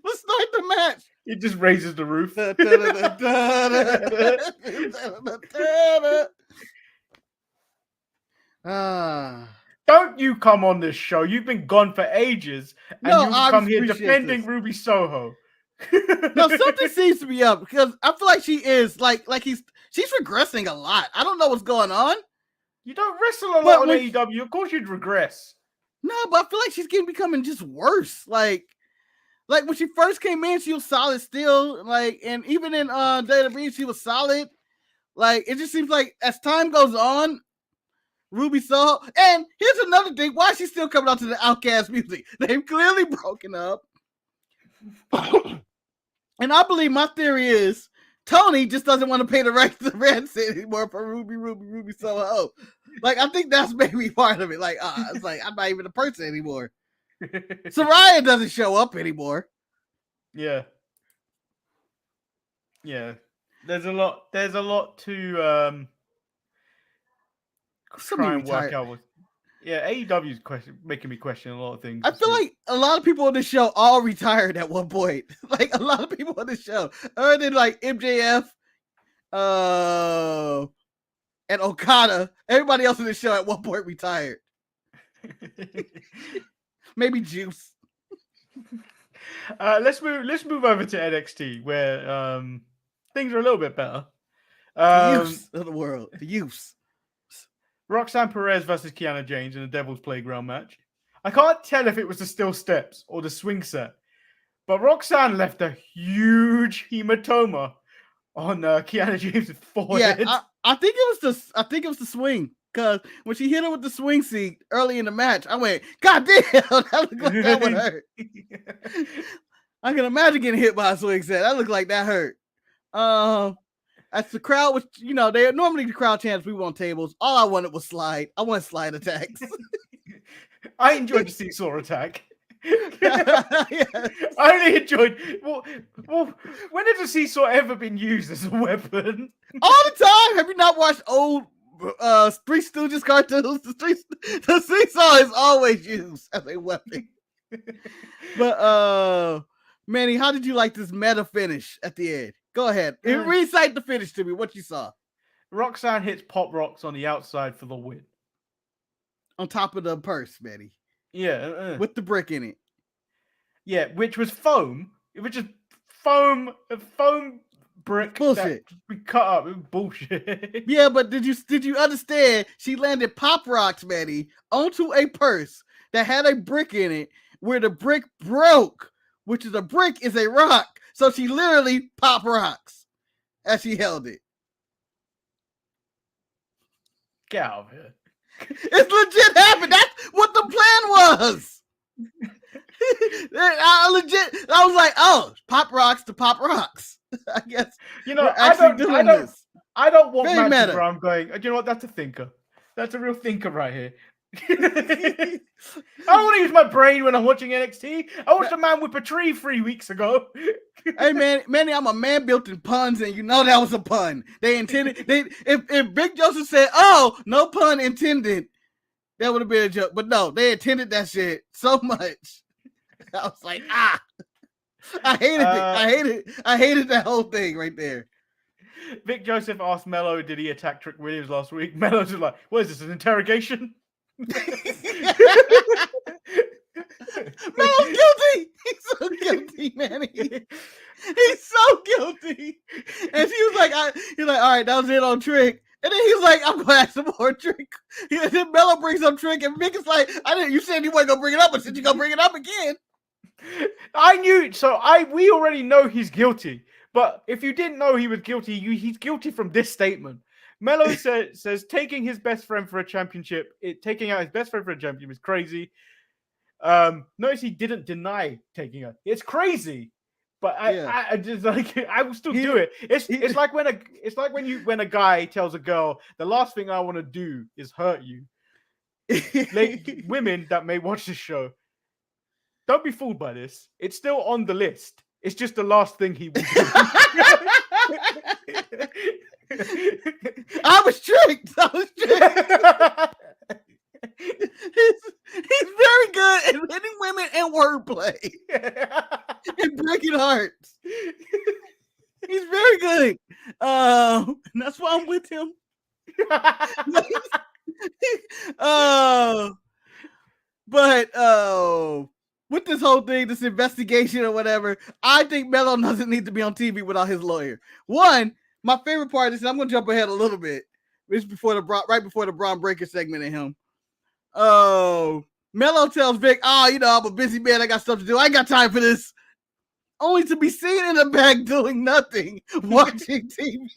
Let's start the match. It just raises the roof. Don't you come on this show. You've been gone for ages. And you come here defending this. Ruby Soho. No, something seems to be up because I feel like she is she's regressing a lot. I don't know what's going on. You don't wrestle a lot on AEW. Of course you'd regress. No, but I feel like she's becoming just worse. Like when she first came in, she was solid still. Like, and even in WWE, she was solid. Like, it just seems like as time goes on, Ruby Soho. And here's another thing: why is she still coming out to the Outcast music? They've clearly broken up. And I believe my theory is Tony just doesn't want to pay the rights to Red anymore for Ruby Soho. Like, I think that's maybe part of it. Like, it's like I'm not even a person anymore. Saraya doesn't show up anymore. Yeah. Yeah. There's a lot to try and work out with. Yeah, AEW's making me question a lot of things. I feel like a lot of people on this show all retired at one point. Like a lot of people on this show, other than like MJF, and Okada. Everybody else in the show at one point retired. Maybe Juice. Let's move over to NXT where things are a little bit better. The youths of the world, the youths. Roxanne Perez versus Kiana James in a Devil's Playground match. I can't tell if it was the steel steps or the swing set, but Roxanne left a huge hematoma on Kiana James' forehead. Yeah, I think it was the swing, because when she hit her with the swing seat early in the match, I went, God damn, that looked like that would hurt. I can imagine getting hit by a swing set. That looked like that hurt. As the crowd was, they normally the crowd chants, we want tables. All I wanted was slide. I want slide attacks. I enjoyed the seesaw attack. I only enjoyed. Well, when has a seesaw ever been used as a weapon? All the time. Have you not watched old Three Stooges cartoons? The seesaw is always used as a weapon. But Manny, how did you like this meta finish at the end? Go ahead. Recite the finish to me. What you saw. Roxanne hits Pop Rocks on the outside for the win. On top of the purse, Manny. Yeah. With the brick in it. Yeah, which was foam. It was just foam brick. Bullshit. We cut up. It was bullshit. Yeah, but did you understand? She landed Pop Rocks, Manny, onto a purse that had a brick in it where the brick broke, which is a brick is a rock. So she literally Pop Rocks as she held it. Get out of here. It's legit happened. That's what the plan was. I was like, oh, pop rocks to pop rocks. I guess I don't want Very matches meta. where I'm going, you know what, that's a thinker. That's a real thinker right here. I don't want to use my brain when I'm watching NXT. I watched a man whip a tree 3 weeks ago. Hey man, Manny, I'm a man built in puns, and you know that was a pun. They intended if Big Joseph said, "Oh, no pun intended," that would have been a joke. But no, they intended that shit so much. I was like, I hated it. I hated that whole thing right there. Vic Joseph asked Mello, did he attack Trick Williams last week? Mello's just like, what is this, an interrogation? Mello's guilty. He's so guilty, Manny. He's so guilty. And she was like, he's like, all right, that was it on Trick. And then he was like, I'm gonna ask some more Trick. And then Mello brings up Trick, and Vic is like, you said you weren't gonna bring it up, but since you're gonna bring it up again. I knew, we already know he's guilty. But if you didn't know he was guilty, he's guilty from this statement. Mello says taking his best friend for a championship, taking out his best friend for a championship is crazy. Notice he didn't deny taking her. It's crazy, but I just like I will still do it. It's like when a guy tells a girl, the last thing I want to do is hurt you. Like, women that may watch this show, don't be fooled by this. It's still on the list. It's just the last thing he will do. I was tricked. He's very good at hitting women and wordplay and breaking hearts. He's very good. That's why I'm with him. But with this whole thing, this investigation or whatever, I think Mello doesn't need to be on TV without his lawyer. One, my favorite part is, I'm going to jump ahead a little bit. It's right before the Braun Breaker segment of him. Mello tells Vic, I'm a busy man. I got stuff to do. I ain't got time for this. Only to be seen in the back doing nothing, watching TV.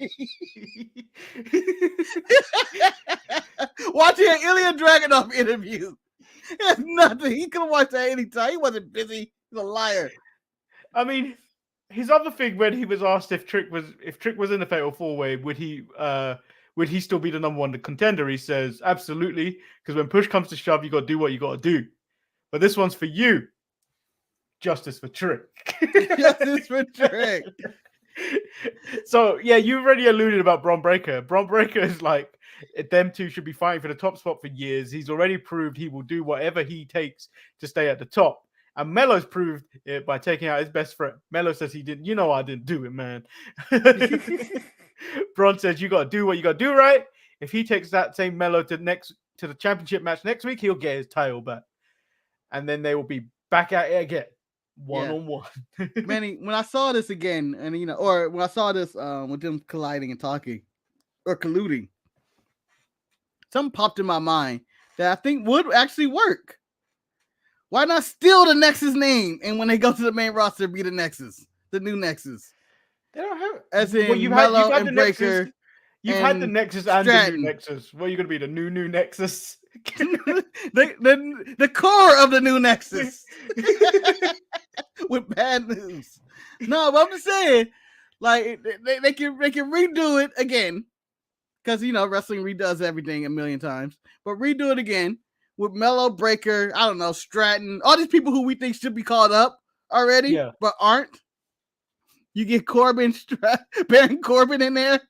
Watching an Ilya Dragunov interview. He has nothing. He could have watched that anytime. He wasn't busy. He's a liar. I mean, his other thing when he was asked if Trick was in the Fatal 4-Way, would he still be the number one contender? He says, absolutely, because when push comes to shove, you got to do what you got to do. But this one's for you. Justice for Trick. Justice for Trick. So, yeah, you already alluded about Braun Breaker. Braun Breaker is like, them two should be fighting for the top spot for years. He's already proved he will do whatever he takes to stay at the top. And Mello's proved it by taking out his best friend. Mello says he didn't. You know I didn't do it, man. Braun says you got to do what you got to do, right? If he takes that same Mello to the championship match next week, he'll get his title back. And then they will be back at it again. One-on-one. Manny, when I saw this again, and or when I saw this with them colliding and talking or colluding, something popped in my mind that I think would actually work. Why not steal the Nexus name, and when they go to the main roster, be the Nexus, the new Nexus? They don't have, as in Mello and Breaker. You've had the Nexus and the new Nexus. What are you going to be, the new Nexus? the core of the new Nexus. With bad news. No, but I'm just saying, like, they can redo it again, because wrestling redoes everything a million times. But redo it again with Mello, Breaker, I don't know, Stratton, all these people who we think should be called up already, but aren't. You get Baron Corbin in there,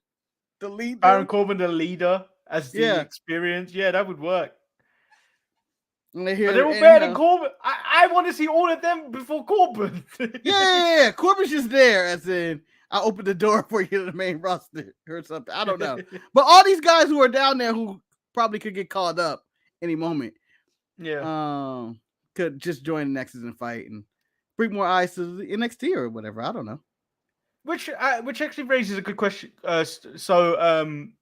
the lead. Baron Corbin, the leader, as the experience. Yeah, that would work. But they're all better than Corbin. I want to see all of them before Corbin. Yeah. Corbin's just there, as in, I opened the door for you to the main roster or something. I don't know. But all these guys who are down there who probably could get called up any moment. Yeah. Could just join the Nexus and fight and bring more eyes to the NXT or whatever. I don't know. Which actually raises a good question. Along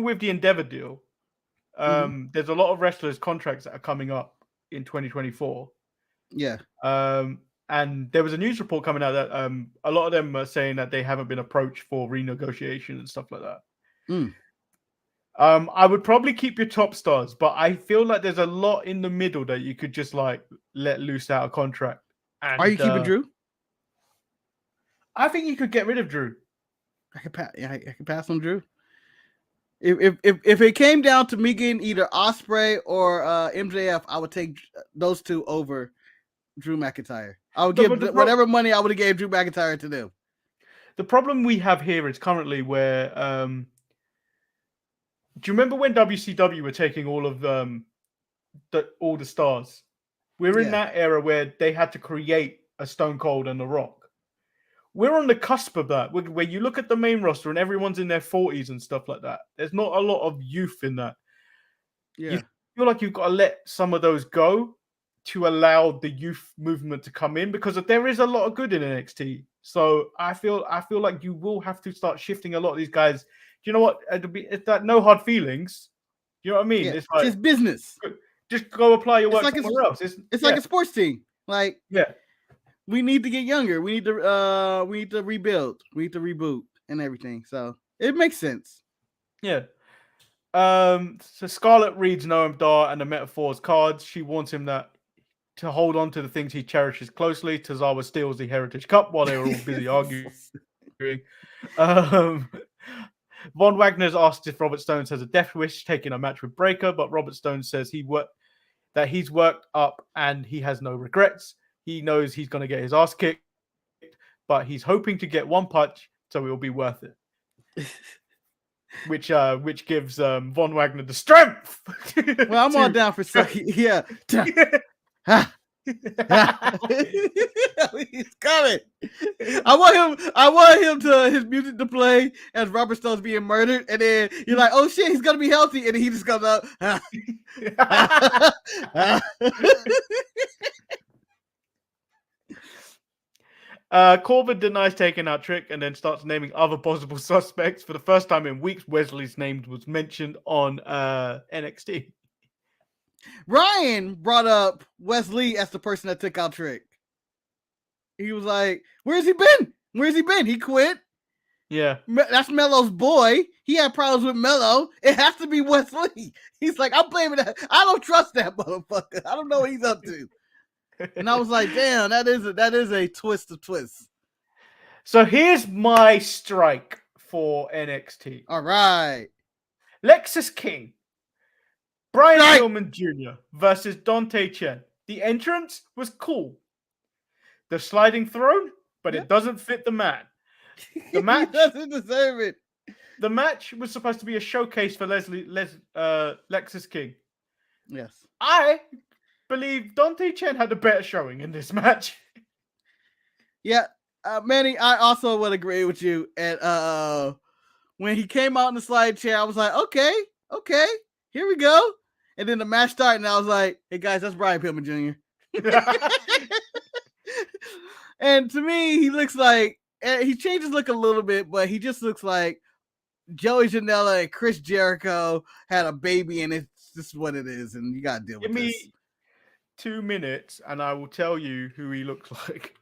with the Endeavor deal, there's a lot of wrestlers' contracts that are coming up in 2024. Yeah. And there was a news report coming out that a lot of them are saying that they haven't been approached for renegotiation and stuff like that. I would probably keep your top stars, but I feel like there's a lot in the middle that you could just like let loose out of contract. And, are you keeping Drew? I think you could get rid of Drew. I can pass on Drew. If it came down to me getting either Ospreay or MJF, I would take those two over Drew McIntyre. I would give whatever money I would have gave Drew McIntyre to them. The problem we have here is currently where do you remember when WCW were taking all of all the stars? We're in that era where they had to create a Stone Cold and The Rock. We're on the cusp of that, where you look at the main roster and everyone's in their 40s and stuff like that. There's not a lot of youth in that. Yeah. You feel like you've got to let some of those go to allow the youth movement to come in, because there is a lot of good in NXT. So I feel like you will have to start shifting a lot of these guys. Do you know what? It's that no hard feelings. You know what I mean? Yeah. It's like, it's business. Just go apply your work somewhere else. It's like a sports team. Like, we need to get younger. We need to rebuild. We need to reboot and everything. So it makes sense. Yeah. So Scarlett reads Noam Dar and the metaphors cards. She wants him to hold on to the things he cherishes closely. Tozawa steals the Heritage Cup while they were all busy arguing. Von Wagner's asked if Robert Stone has a death wish, taking a match with Breaker, but Robert Stone says he's worked up and he has no regrets. He knows he's going to get his ass kicked, but he's hoping to get one punch, so it will be worth it. Which gives Von Wagner the strength. Well, I'm all down for second. Yeah. He's coming. I want his music to play as Robert Stone's being murdered, and then you're like, oh shit, he's gonna be healthy, and then he just comes up. Corbin denies taking out Trick and then starts naming other possible suspects. For the first time in weeks, Wesley's name was mentioned on NXT. Ryan brought up Wesley as the person that took out Trick. He was like, where's he been? Where's he been? He quit. Yeah. That's Melo's boy. He had problems with Melo. It has to be Wesley. He's like, I'm blaming that. I don't trust that motherfucker. I don't know what he's up to. And I was like, damn, that is a twist of twists. So here's my strike for NXT. All right. Lexus King. Brian Pillman Jr. versus Dante Chen. The entrance was cool. The sliding throne, but it doesn't fit the man. The match he doesn't deserve it. The match was supposed to be a showcase for Lexus King. Yes. I believe Dante Chen had a better showing in this match. Yeah, Manny, I also would agree with you. And when he came out in the slide chair, I was like, okay, here we go. And then the match started, and I was like, hey guys, that's Brian Pillman Jr. And to me, he looks like, he changed his look a little bit, but he just looks like Joey Janela and Chris Jericho had a baby, and it's just what it is, and you gotta deal with this. Give me 2 minutes, and I will tell you who he looks like.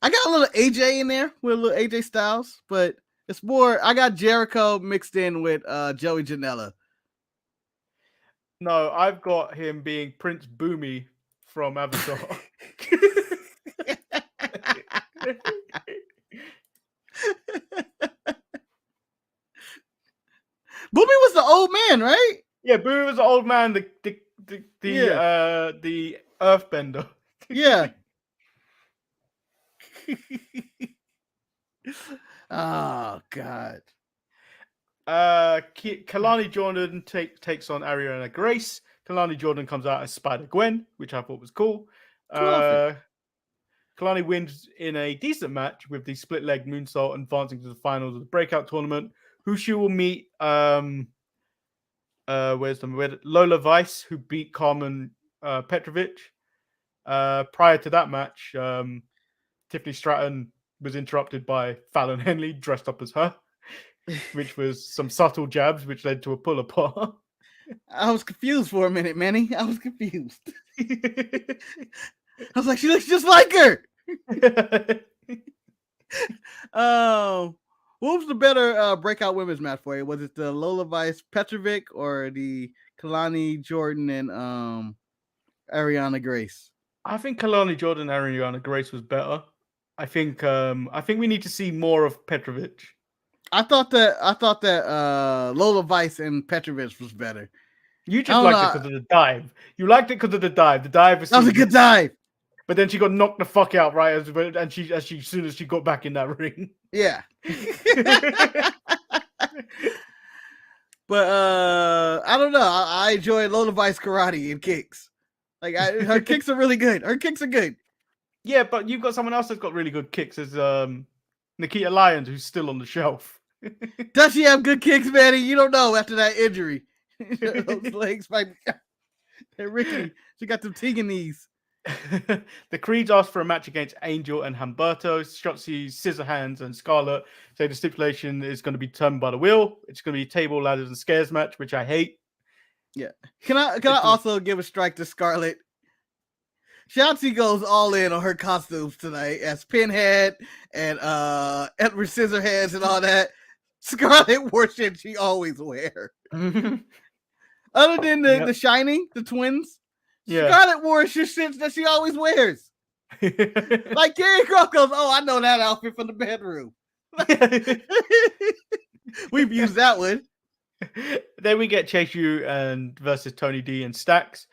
I got a little AJ in there with a little AJ Styles, but it's more, I got Jericho mixed in with Joey Janela. No, I've got him being Prince Boomy from Avatar. Boomy was the old man, right? Yeah, Boomy was the old man, the earthbender. Yeah. Oh God. Kalani Jordan takes on Ariana Grace. Kalani Jordan comes out as Spider-Gwen, which I thought was cool. Kalani wins in a decent match with the split leg moonsault, advancing to the finals of the breakout tournament. Who she will meet? Lola Vice, who beat Carmen Petrovic. Prior to that match, Tiffany Stratton was interrupted by Fallon Henley dressed up as her, which was some subtle jabs, which led to a pull apart. I was confused for a minute, Manny. I was confused. I was like, she looks just like her. What Who was the better breakout women's match for you? Was it the Lola Vice Petrovic or the Kalani Jordan and Ariana Grace? I think Kalani Jordan and Ariana Grace was better. I think we need to see more of Petrovic. I thought that Lola Vice and Petrovic was better. You just liked it because of the dive. You liked it because of the dive. The dive was a good dive. But then she got knocked the fuck out, right? And she as soon as she got back in that ring. Yeah. But I don't know. I enjoy Lola Vice karate and kicks. Like her kicks are really good. Her kicks are good. Yeah, but you've got someone else that's got really good kicks. As Nikita Lyons, who's still on the shelf. Does she have good kicks, Manny? You don't know after that injury. Those legs might. Hey, Ricky, she got them Tegan knees. The Creeds asked for a match against Angel and Humberto. Shotzi, Scissorhands, and Scarlett say the stipulation is going to be determined by the wheel. It's going to be table, ladders, and scares match, which I hate. Yeah. Can I also give a strike to Scarlett? Shotzi goes all in on her costumes tonight as Pinhead and Edward Scissorhands and all that. Scarlett wore shit she always wear. Other than the Shining, the twins. Yeah. Scarlett wore shit that she always wears. Like Carrie Cross goes, oh, I know that outfit from the bedroom. We've used that one. Then we get Chase U and versus Tony D and Stacks.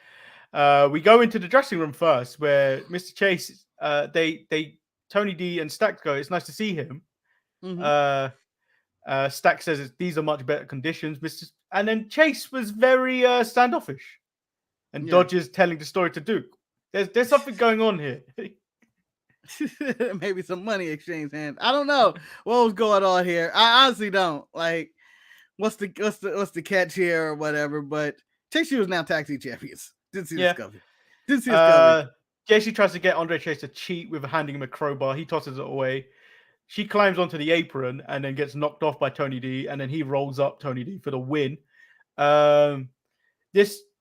We go into the dressing room first, where Mr. Chase, Tony D and Stacks go, it's nice to see him. Mm-hmm. Stacks says these are much better conditions, and then Chase was very standoffish. And dodges telling the story to Duke. There's something going on here. Maybe some money exchange hands. I don't know what was going on here. I honestly don't. Like, what's the catch here or whatever? But Chase U is now tag team champions. Didn't see this coming. JC tries to get Andre Chase to cheat with handing him a crowbar. He tosses it away. She climbs onto the apron and then gets knocked off by Tony D. And then he rolls up Tony D for the win.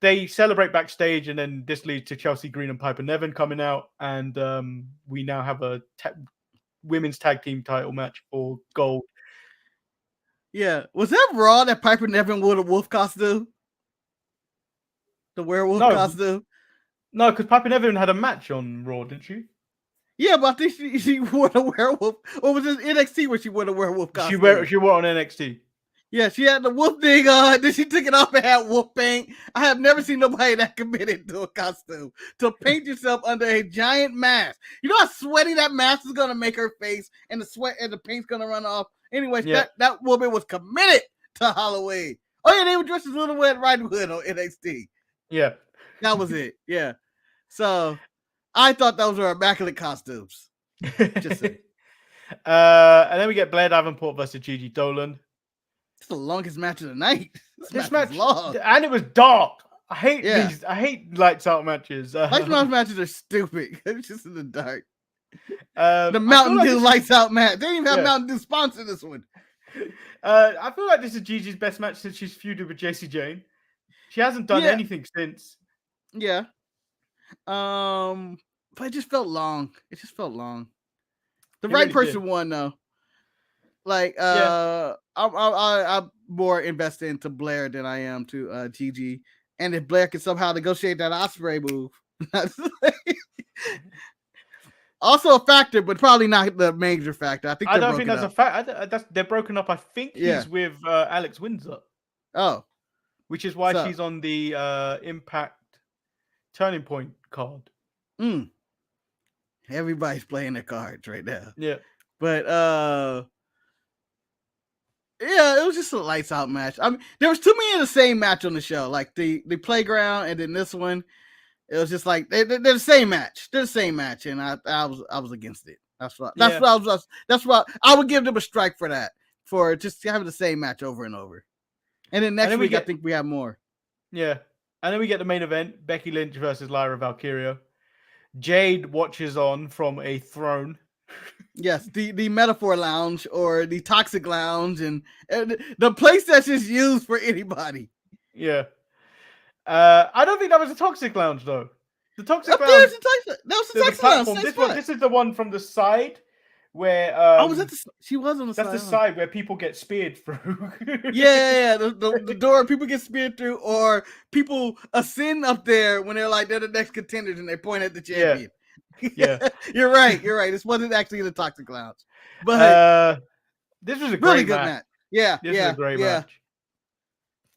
They celebrate backstage, and then this leads to Chelsea Green and Piper Niven coming out, and we now have a women's tag team title match for gold. Yeah, was that Raw that Piper Niven wore a wolf costume? The werewolf costume? No, because Piper Niven had a match on Raw, didn't she? Yeah, but I think she wore a werewolf. Or was it NXT where she wore a werewolf costume? She wore on NXT. Yeah, she had the wolf thing on. Then she took it off and had wolf paint. I have never seen nobody that committed to a costume to paint yourself under a giant mask. You know how sweaty that mask is gonna make her face, and the sweat and the paint's gonna run off. Anyways, that woman was committed to Halloween. Oh yeah, they were dressed as Little Red Riding Hood on NXT. Yeah, that was it. Yeah, so I thought those were immaculate costumes. Just saying. And then we get Blair Davenport versus Gigi Dolan. It's the longest match of the night. This match, long. And it was dark. I hate these. I hate lights out matches. Lights out matches are stupid. It's just in the dark. The Mountain Dew lights out match. They didn't even have Mountain Dew sponsor this one. I feel like this is Gigi's best match since she's feuded with JC Jane. She hasn't done anything since. Yeah. But it just felt long. The right person won though. Like I'm more invested into Blair than I am to Gigi. And if Blair can somehow negotiate that Ospreay move, also a factor, but probably not the major factor. I don't think that's a fact. They're broken up. I think he's with Alex Windsor. Oh, which is why she's on the Impact Turning Point card. Everybody's playing their cards right now. Yeah, but yeah, it was just a lights out match. I mean, there was too many of the same match on the show, like the playground, and then this one. It was just like they're the same match. They're the same match, and I was against it. That's why I would give them a strike for that, for just having the same match over and over. And then next week I think we have more. Yeah, and then we get the main event: Becky Lynch versus Lyra Valkyria. Jade watches on from a throne. Yes, the Metaphor Lounge or the Toxic Lounge, and the place that's just used for anybody. Yeah. I don't think that was a Toxic Lounge though. The Toxic Lounge. That was the Toxic Lounge. This is the one from the side where was that she was on the side. That's the side where people get speared through. yeah. The door people get speared through, or people ascend up there when they're the next contenders and they point at the champion. Yeah. You're right. This wasn't actually the Toxic Lounge, but this was a really great good match. This was a great match.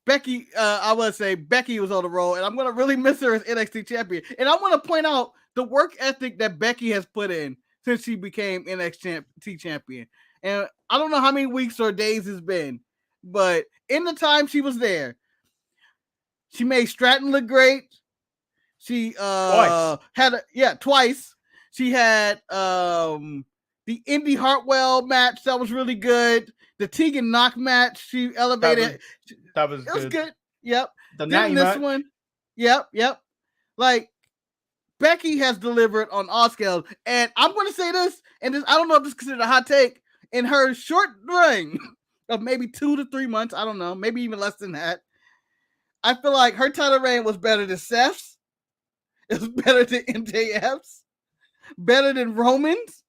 Becky, I would say Becky was on the roll, and I'm gonna really miss her as NXT champion. And I want to point out the work ethic that Becky has put in since she became NXT champion. And I don't know how many weeks or days it's been, but in the time she was there, she made Stratton look great. She twice. She had the Indy Hartwell match that was really good. The Tegan Knock match, she elevated. That was good. Yep. The Natty match. One. Yep. Like Becky has delivered on all scales, and I'm going to say this, and I don't know if this is considered a hot take. In her short reign of maybe 2 to 3 months, I don't know, maybe even less than that, I feel like her title reign was better than Seth's. It was better than MJF's. Better than Roman's.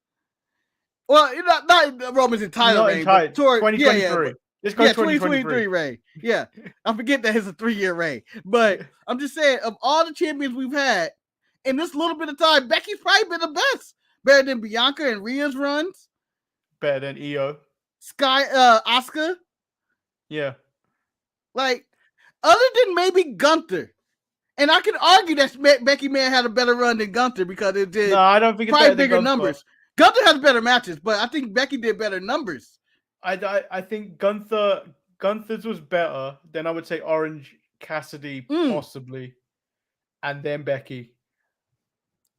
Well, not Roman's entire reign. 2023. Let's go 2023 reign. Yeah. I forget that it's a 3-year reign. But I'm just saying, of all the champions we've had, in this little bit of time, Becky's probably been the best. Better than Bianca and Rhea's runs. Better than Io. Asuka. Yeah. Like, other than maybe Gunther. And I can argue that Becky may have had a better run than Gunther because it did. No, I don't think it's probably bigger numbers. Gunther has better matches, but I think Becky did better numbers. I think Gunther's was better. Then I would say Orange Cassidy possibly, and then Becky.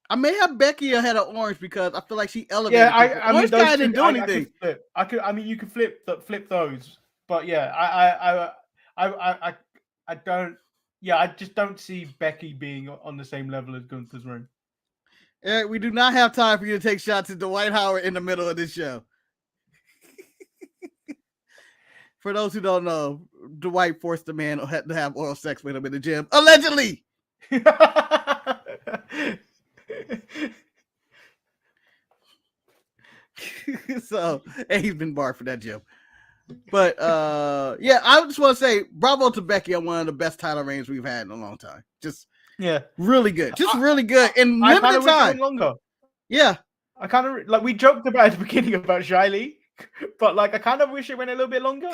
I may have Becky ahead of Orange because I feel like she elevated. Yeah, I mean, those didn't do anything. You could flip those, but yeah, I don't. Yeah, I just don't see Becky being on the same level as Gunther's reign. Eric, we do not have time for you to take shots at Dwight Howard in the middle of this show. For those who don't know, Dwight forced the man to have oral sex with him in the gym, allegedly. So, and he's been barred for that, Jim. But yeah, I just want to say bravo to Becky on one of the best title reigns we've had in a long time. Just really good. Really good. And limited time. Longer. Yeah. I kind of like we joked about at the beginning about Shiley, but like I kind of wish it went a little bit longer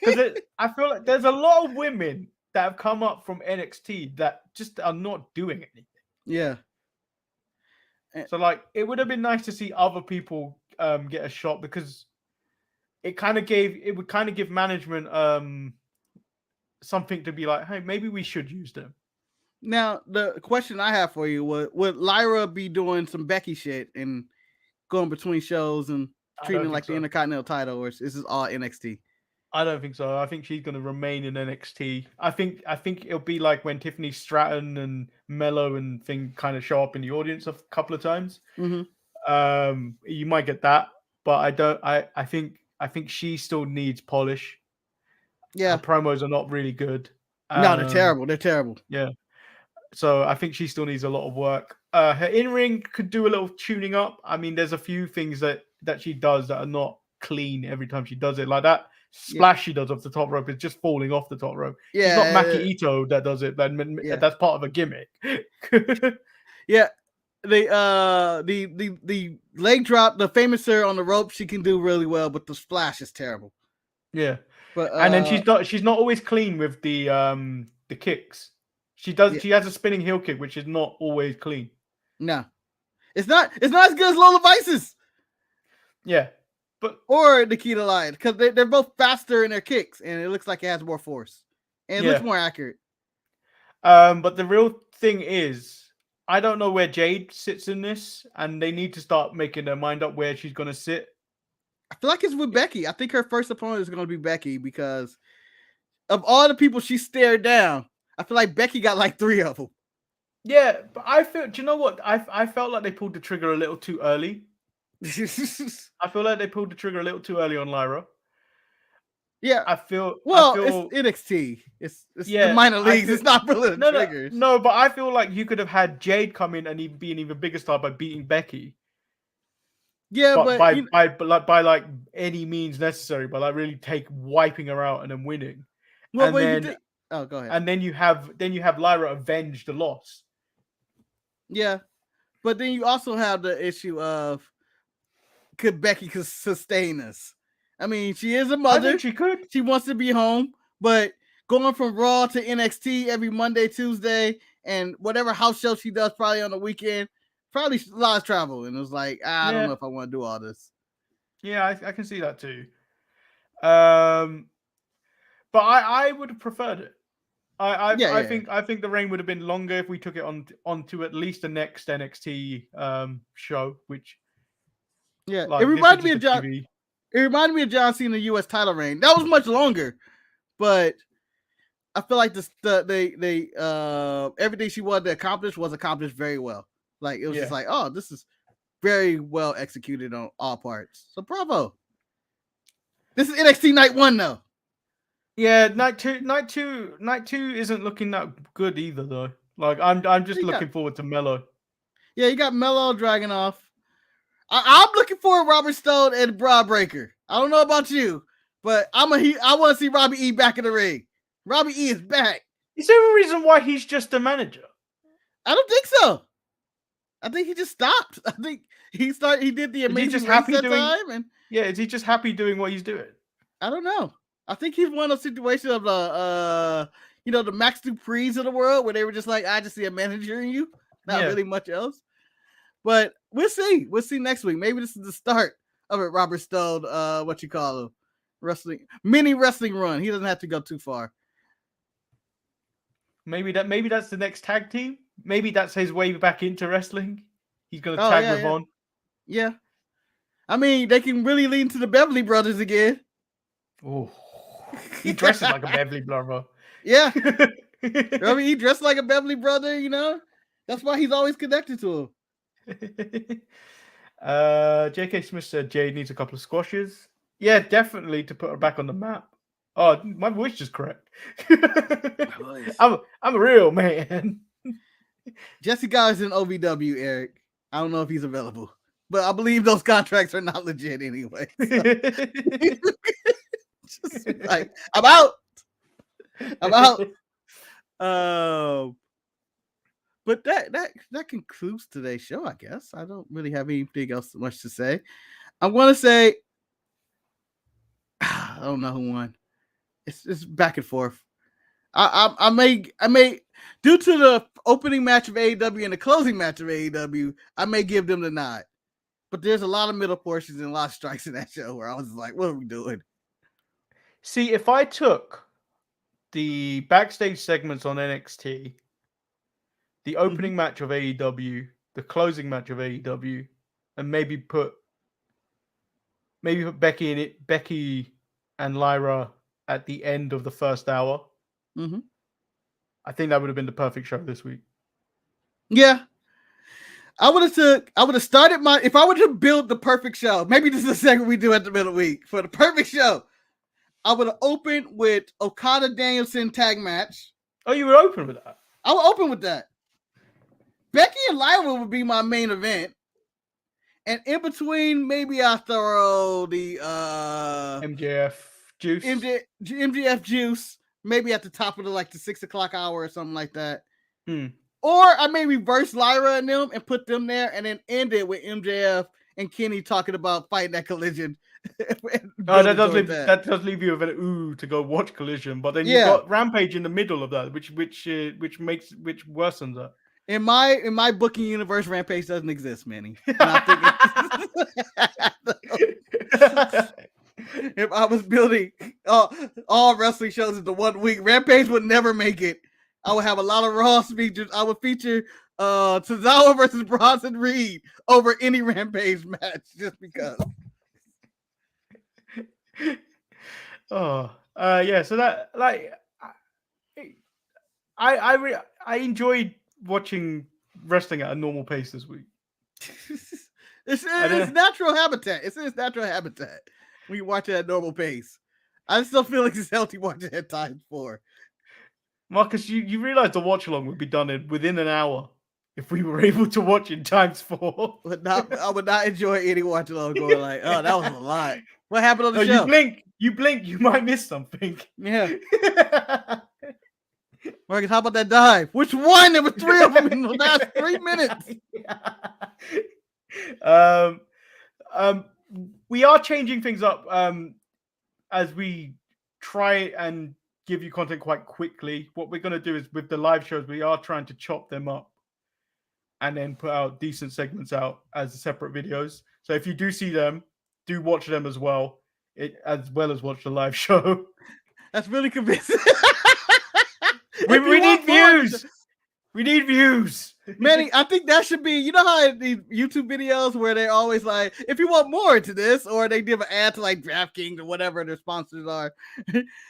because I feel like there's a lot of women that have come up from NXT that just are not doing anything. Yeah. So like it would have been nice to see other people get a shot because it would kind of give management something to be like, hey, maybe we should use them. Now the question I have for you would Lyra be doing some Becky shit and going between shows and treating like the Intercontinental title, or is this all NXT? I don't think so. I think she's going to remain in NXT. I think it'll be like when Tiffany Stratton and Mello and thing kind of show up in the audience a couple of times. Mm-hmm. You might get that, but I think she still needs polish. Yeah, her promos are not really good. No, they're terrible. They're terrible. Yeah, so I think she still needs a lot of work. Her in-ring could do a little tuning up. I mean, there's a few things that she does that are not clean every time she does it, like that splash she does off the top rope is just falling off the top rope. Yeah, it's not Maki Ito that does it. That's part of a gimmick. Yeah, the leg drop, the famous her on the rope, she can do really well, but the splash is terrible. Yeah, but and then she's not always clean with the kicks. She has a spinning heel kick, which is not always clean. No, it's not as good as Lola Vice's. Yeah. Or Nikita Lyons, because they're both faster in their kicks, and it looks like it has more force, and it looks more accurate. But the real thing is, I don't know where Jade sits in this, and they need to start making their mind up where she's going to sit. I feel like it's with Becky. I think her first opponent is going to be Becky because of all the people she stared down, I feel like Becky got like 3 of them. Yeah, but do you know what? I felt like they pulled the trigger a little too early. I feel like they pulled the trigger a little too early on Lyra. Yeah, it's NXT. It's the minor leagues. It's not really the triggers. No, but I feel like you could have had Jade come in and be an even bigger star by beating Becky. Yeah, but by like any means necessary, by like really wiping her out and then winning. Well, oh, go ahead. And then you have Lyra avenge the loss. Yeah, but then you also have the issue of could Becky sustain this? I mean, she is a mother. I think she could. She wants to be home, but going from Raw to NXT every Monday, Tuesday, and whatever house show she does probably on the weekend, probably a lot of travel. And it was like, I don't know if I want to do all this. Yeah, I can see that too. But I would have preferred it. I think the reign would have been longer if we took it on to at least the next NXT show, which it reminded me of John. It reminded me of John Cena US title reign. That was much longer, but I feel like everything she wanted to accomplish was accomplished very well. Like it was just like, oh, this is very well executed on all parts. So bravo. This is NXT night 1 though. Yeah, night two isn't looking that good either though. Like I'm just looking forward to Mello. Yeah, you got Mello dragging off. I'm looking for Robert Stone and Bra Breaker. I don't know about you, but I want to see Robbie E back in the ring. Robbie E is back. Is there a reason why he's just a manager? I don't think so. I think he just stopped. I think he did the amazing race that time. And is he just happy doing what he's doing? I don't know. I think he's one of those situations of the Max Duprees of the world where they were just like, I just see a manager in you, not really much else. But we'll see. We'll see next week. Maybe this is the start of it. Robert Stone, mini wrestling run. He doesn't have to go too far. Maybe that's the next tag team. Maybe that's his way back into wrestling. He's gonna tag with Von. Yeah. I mean, they can really lean to the Beverly Brothers again. Oh, he dresses like a Beverly brother. Yeah. I mean, he dressed like a Beverly brother, you know? That's why he's always connected to him. J.K. Smith said Jade needs a couple of squashes. Yeah, definitely to put her back on the map. Oh, my voice just cracked. I'm a real man. Jesse Guy's in OVW, Eric. I don't know if he's available, but I believe those contracts are not legit anyway. So. Just like, I'm out. But that concludes today's show, I guess. I don't really have anything else much to say. I want to say, I don't know who won. It's back and forth. I may due to the opening match of AEW and the closing match of AEW, I may give them the nod. But there's a lot of middle portions and a lot of strikes in that show where I was like, what are we doing? See, if I took the backstage segments on NXT, the opening match of AEW, the closing match of AEW, and maybe put Becky and Lyra at the end of the first hour. Mm-hmm. I think that would have been the perfect show this week. Yeah. I would have started if I were to build the perfect show, maybe this is the segment we do at the middle of the week for the perfect show. I would have opened with Okada Danielson tag match. Oh, you would open with that? I would open with that. Becky and Lyra would be my main event. And in between, maybe I throw the MJF juice. MJF juice. Maybe at the top of the 6:00 hour or something like that. Or I may reverse Lyra and them and put them there and then end it with MJF and Kenny talking about fighting that Collision. That does leave you with an ooh to go watch Collision, but then you've got Rampage in the middle of that, which worsens that. In my booking universe, Rampage doesn't exist, Manny. And I think if I was building all wrestling shows into 1 week, Rampage would never make it. I would have a lot of Raw features. I would feature Tozawa versus Bronson Reed over any Rampage match just because. So that I enjoyed watching wrestling at a normal pace this week. It's natural habitat. It's in its natural habitat. When you watch it at normal pace, I still feel like it's healthy watching at times 4. Marcus, you realize the watch along would be done within an hour if we were able to watch in times 4. I would not enjoy any watching on going like, oh, that was a lot. What happened on the show? You blink, you might miss something. Yeah. Marcus, how about that dive? Which one? There were 3 of them in the last 3 minutes. We are changing things up as we try and give you content quite quickly. What we're going to do is with the live shows, we are trying to chop them up and then put out decent segments out as separate videos. So if you do see them, do watch them as well as watch the live show. That's really convincing. we need views. We need views. Manny, I think that should be, you know how in these YouTube videos where they're always like, if you want more into this, or they give an ad to like DraftKings or whatever their sponsors are,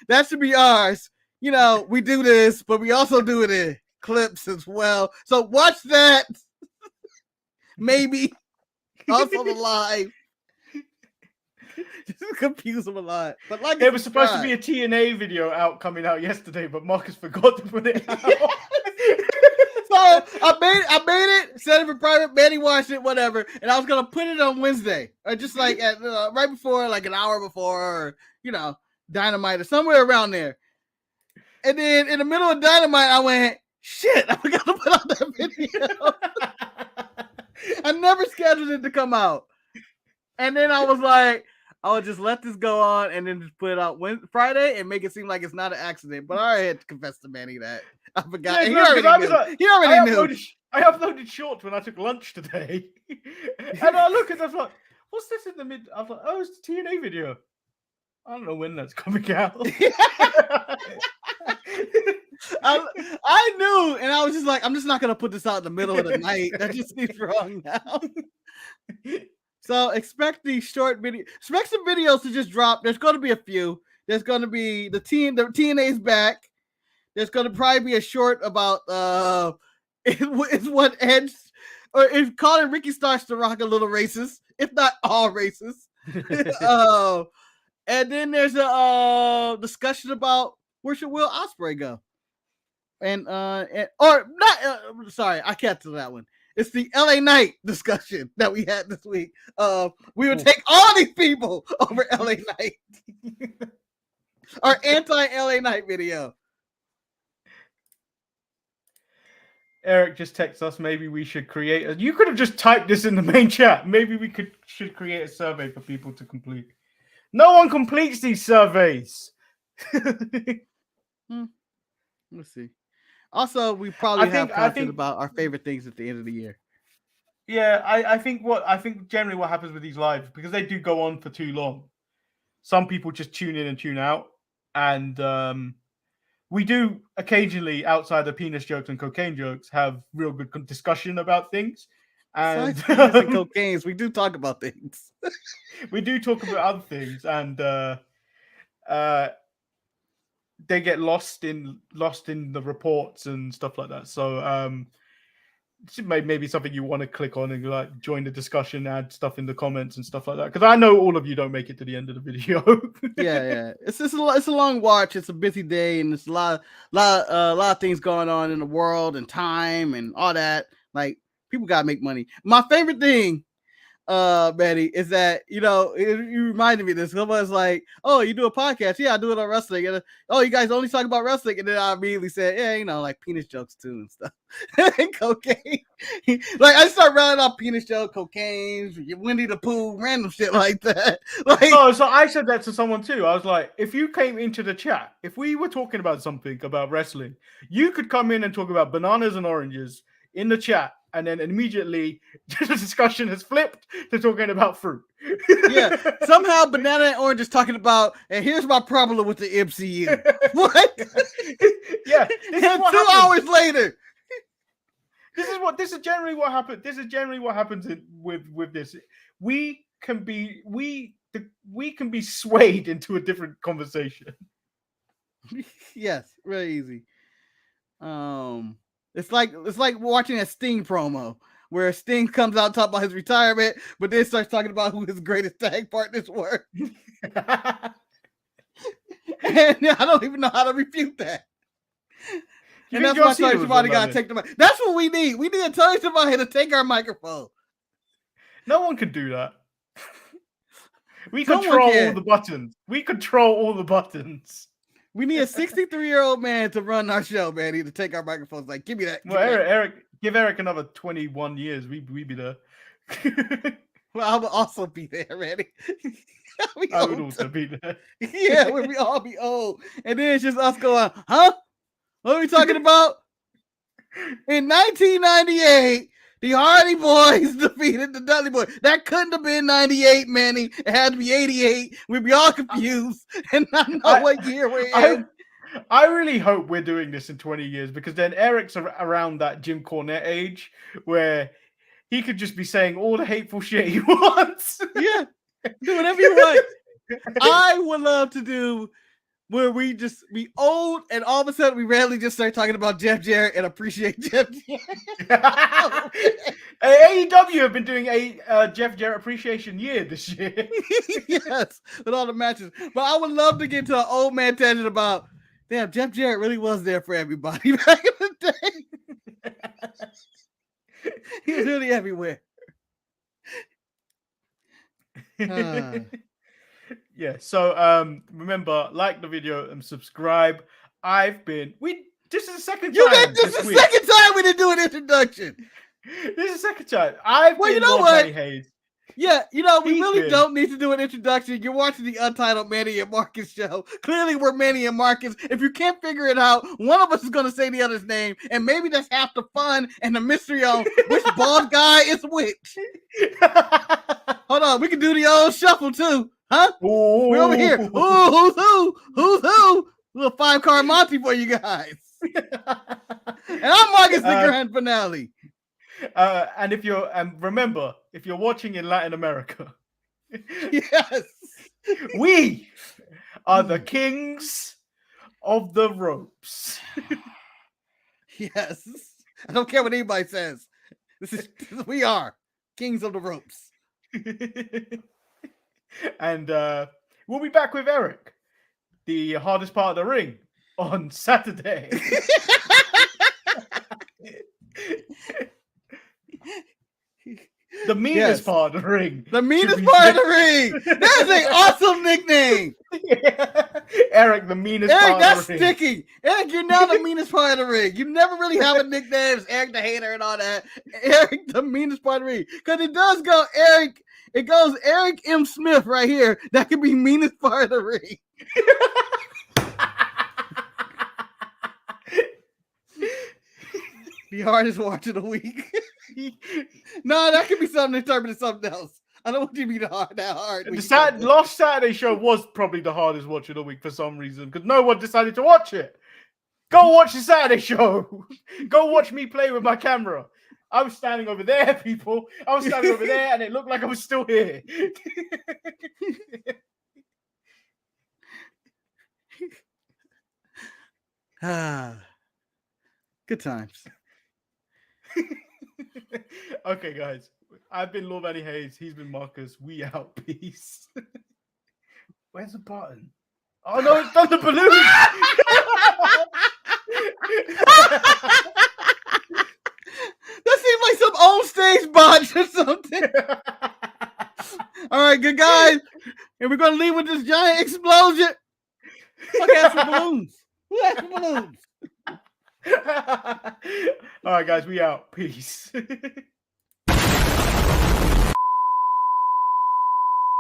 that should be ours. You know, we do this, but we also do it in clips as well. So watch that. Maybe also the live. Just confuse them a lot. But like there was supposed to be a TNA video coming out yesterday, but Marcus forgot to put it out. So I made it, set it for private. Manny watched it, whatever, and I was gonna put it on Wednesday, or just like at right before, like an hour before, or Dynamite or somewhere around there. And then in the middle of Dynamite, I went, shit, I forgot to put out that video. I never scheduled it to come out, and then I was like, I would just let this go on and then just put it out Friday and make it seem like it's not an accident. But I had to confess to Manny that I forgot. Yeah, he already knew. I uploaded shorts when I took lunch today. And I look and I was like, what's this in the mid? I was like, oh, it's the TNA video. I don't know when that's coming out. I knew, and I was just like, I'm just not going to put this out in the middle of the night. That just seems wrong now. So expect the short video. Expect some videos to just drop. There's going to be a few. There's going to be the TNA's back. There's going to probably be a short about is what Edge or if Colin Ricky starts to rock a little racist, if not all racist. And then there's a discussion about where should Will Ospreay go, sorry, I can't do that one. It's the LA Knight discussion that we had this week. We would take all these people over LA Knight. Our anti-LA Knight video. Eric just texted us. Maybe we should create you could have just typed this in the main chat. Maybe we should create a survey for people to complete. No one completes these surveys. Let's see. Also, we probably have content about our favorite things at the end of the year. Yeah, I think generally what happens with these lives, because they do go on for too long, some people just tune in and tune out. And we do occasionally, outside of penis jokes and cocaine jokes, have real good discussion about things. And penis and cocaine, we do talk about things. We do talk about other things, and they get lost in the reports and stuff like that. So maybe something you want to click on and like join the discussion, add stuff in the comments and stuff like that. Because I know all of you don't make it to the end of the video. yeah. It's a long watch. It's a busy day, and there's a lot of things going on in the world and time and all that. Like people gotta make money. My favorite thing, Betty, is that you reminded me of this. Someone's like, "Oh, you do a podcast?" Yeah, I do it on wrestling. And oh, you guys only talk about wrestling, and then I immediately said, "Yeah, like penis jokes too and stuff, and cocaine." Like I start running off penis joke, cocaine, Winnie the Pooh, random shit like that. Like, so I said that to someone too. I was like, if you came into the chat, if we were talking about something about wrestling, you could come in and talk about bananas and oranges in the chat. And then immediately the discussion has flipped to talking about fruit. Yeah. Somehow Banana and Orange is talking about, and here's my problem with the MCU. What? Yeah. And 2 hours later. This is generally what happened. This is generally what happens with this. We can be swayed into a different conversation. Yes, really easy. It's like watching a Sting promo where Sting comes out talking about his retirement, but then starts talking about who his greatest tag partners were. And I don't even know how to refute that. And that's why Tony Schiavone got to take the mic. That's what we need. We need a Tony Schiavone to take our microphone. No one can do that. We control all the buttons. We control all the buttons. We need a 63-year-old man to run our show, man. He to take our microphones. Like, give me that. Well, Eric, give Eric another 21 years. We be there. Well, I will also be there, Randy. I would also be there. Yeah, we all be old. And then it's just us going, huh? What are we talking about? In 1998, the Hardy Boys defeated the Dudley Boys. That couldn't have been 98, Manny. It had to be 88. We'd be all confused and not know what year we're in. I really hope we're doing this in 20 years because then Eric's around that Jim Cornette age where he could just be saying all the hateful shit he wants. Yeah, do whatever you want. I would love to do where we just be old and all of a sudden we randomly just start talking about Jeff Jarrett and appreciate Jeff Jarrett. AEW have been doing a Jeff Jarrett appreciation year this year. Yes, with all the matches. But I would love to get to an old man tangent about, damn, Jeff Jarrett really was there for everybody back in the day. He was really everywhere. Yeah, so remember, like the video and subscribe. This is the second time. This is the second time we didn't do an introduction. This is the second time. You know what? Hayes. Yeah, we really don't need to do an introduction. You're watching the Untitled Manny and Marcus show. Clearly, we're Manny and Marcus. If you can't figure it out, one of us is going to say the other's name, and maybe that's half the fun and the mystery on which bald guy is which. Hold on, we can do the old shuffle too, huh? Ooh. We're over here. Ooh, who's who? Who's who? Little 5-card Monty for you guys. And I'm Marcus the Grand Finale. And remember, if you're watching in Latin America, yes, we are the kings of the ropes. Yes, I don't care what anybody says. We are kings of the ropes. And we'll be back with Eric, the hardest part of the ring, on Saturday. The meanest part of the ring. The meanest part of the ring. That's an awesome nickname. Yeah. Eric, the meanest part of the ring. Eric, that's sticking. Eric, you're now the meanest part of the ring. You never really have a nickname. It's Eric the Hater and all that. Eric, the meanest part of the ring. Because it does go Eric. It goes Eric M. Smith right here. That could be meanest part of the ring. The hardest watch of the week. No, that could be something interpreted as something else. I don't want you to be that hard. The last Saturday show was probably the hardest watch of the week for some reason because no one decided to watch it. Go watch the Saturday show. Go watch me play with my camera. I was standing over there, people. I was standing over there, and it looked like I was still here. Good times. Okay, guys. I've been Lord Manny Hayes. He's been Marcus. We out. Peace. Where's the button? Oh, no, it's on the balloon. That seems like some old stage botch or something. All right, good guys. And we're going to leave with this giant explosion. Look at some balloons. Who has some balloons? All right, guys, we out. Peace.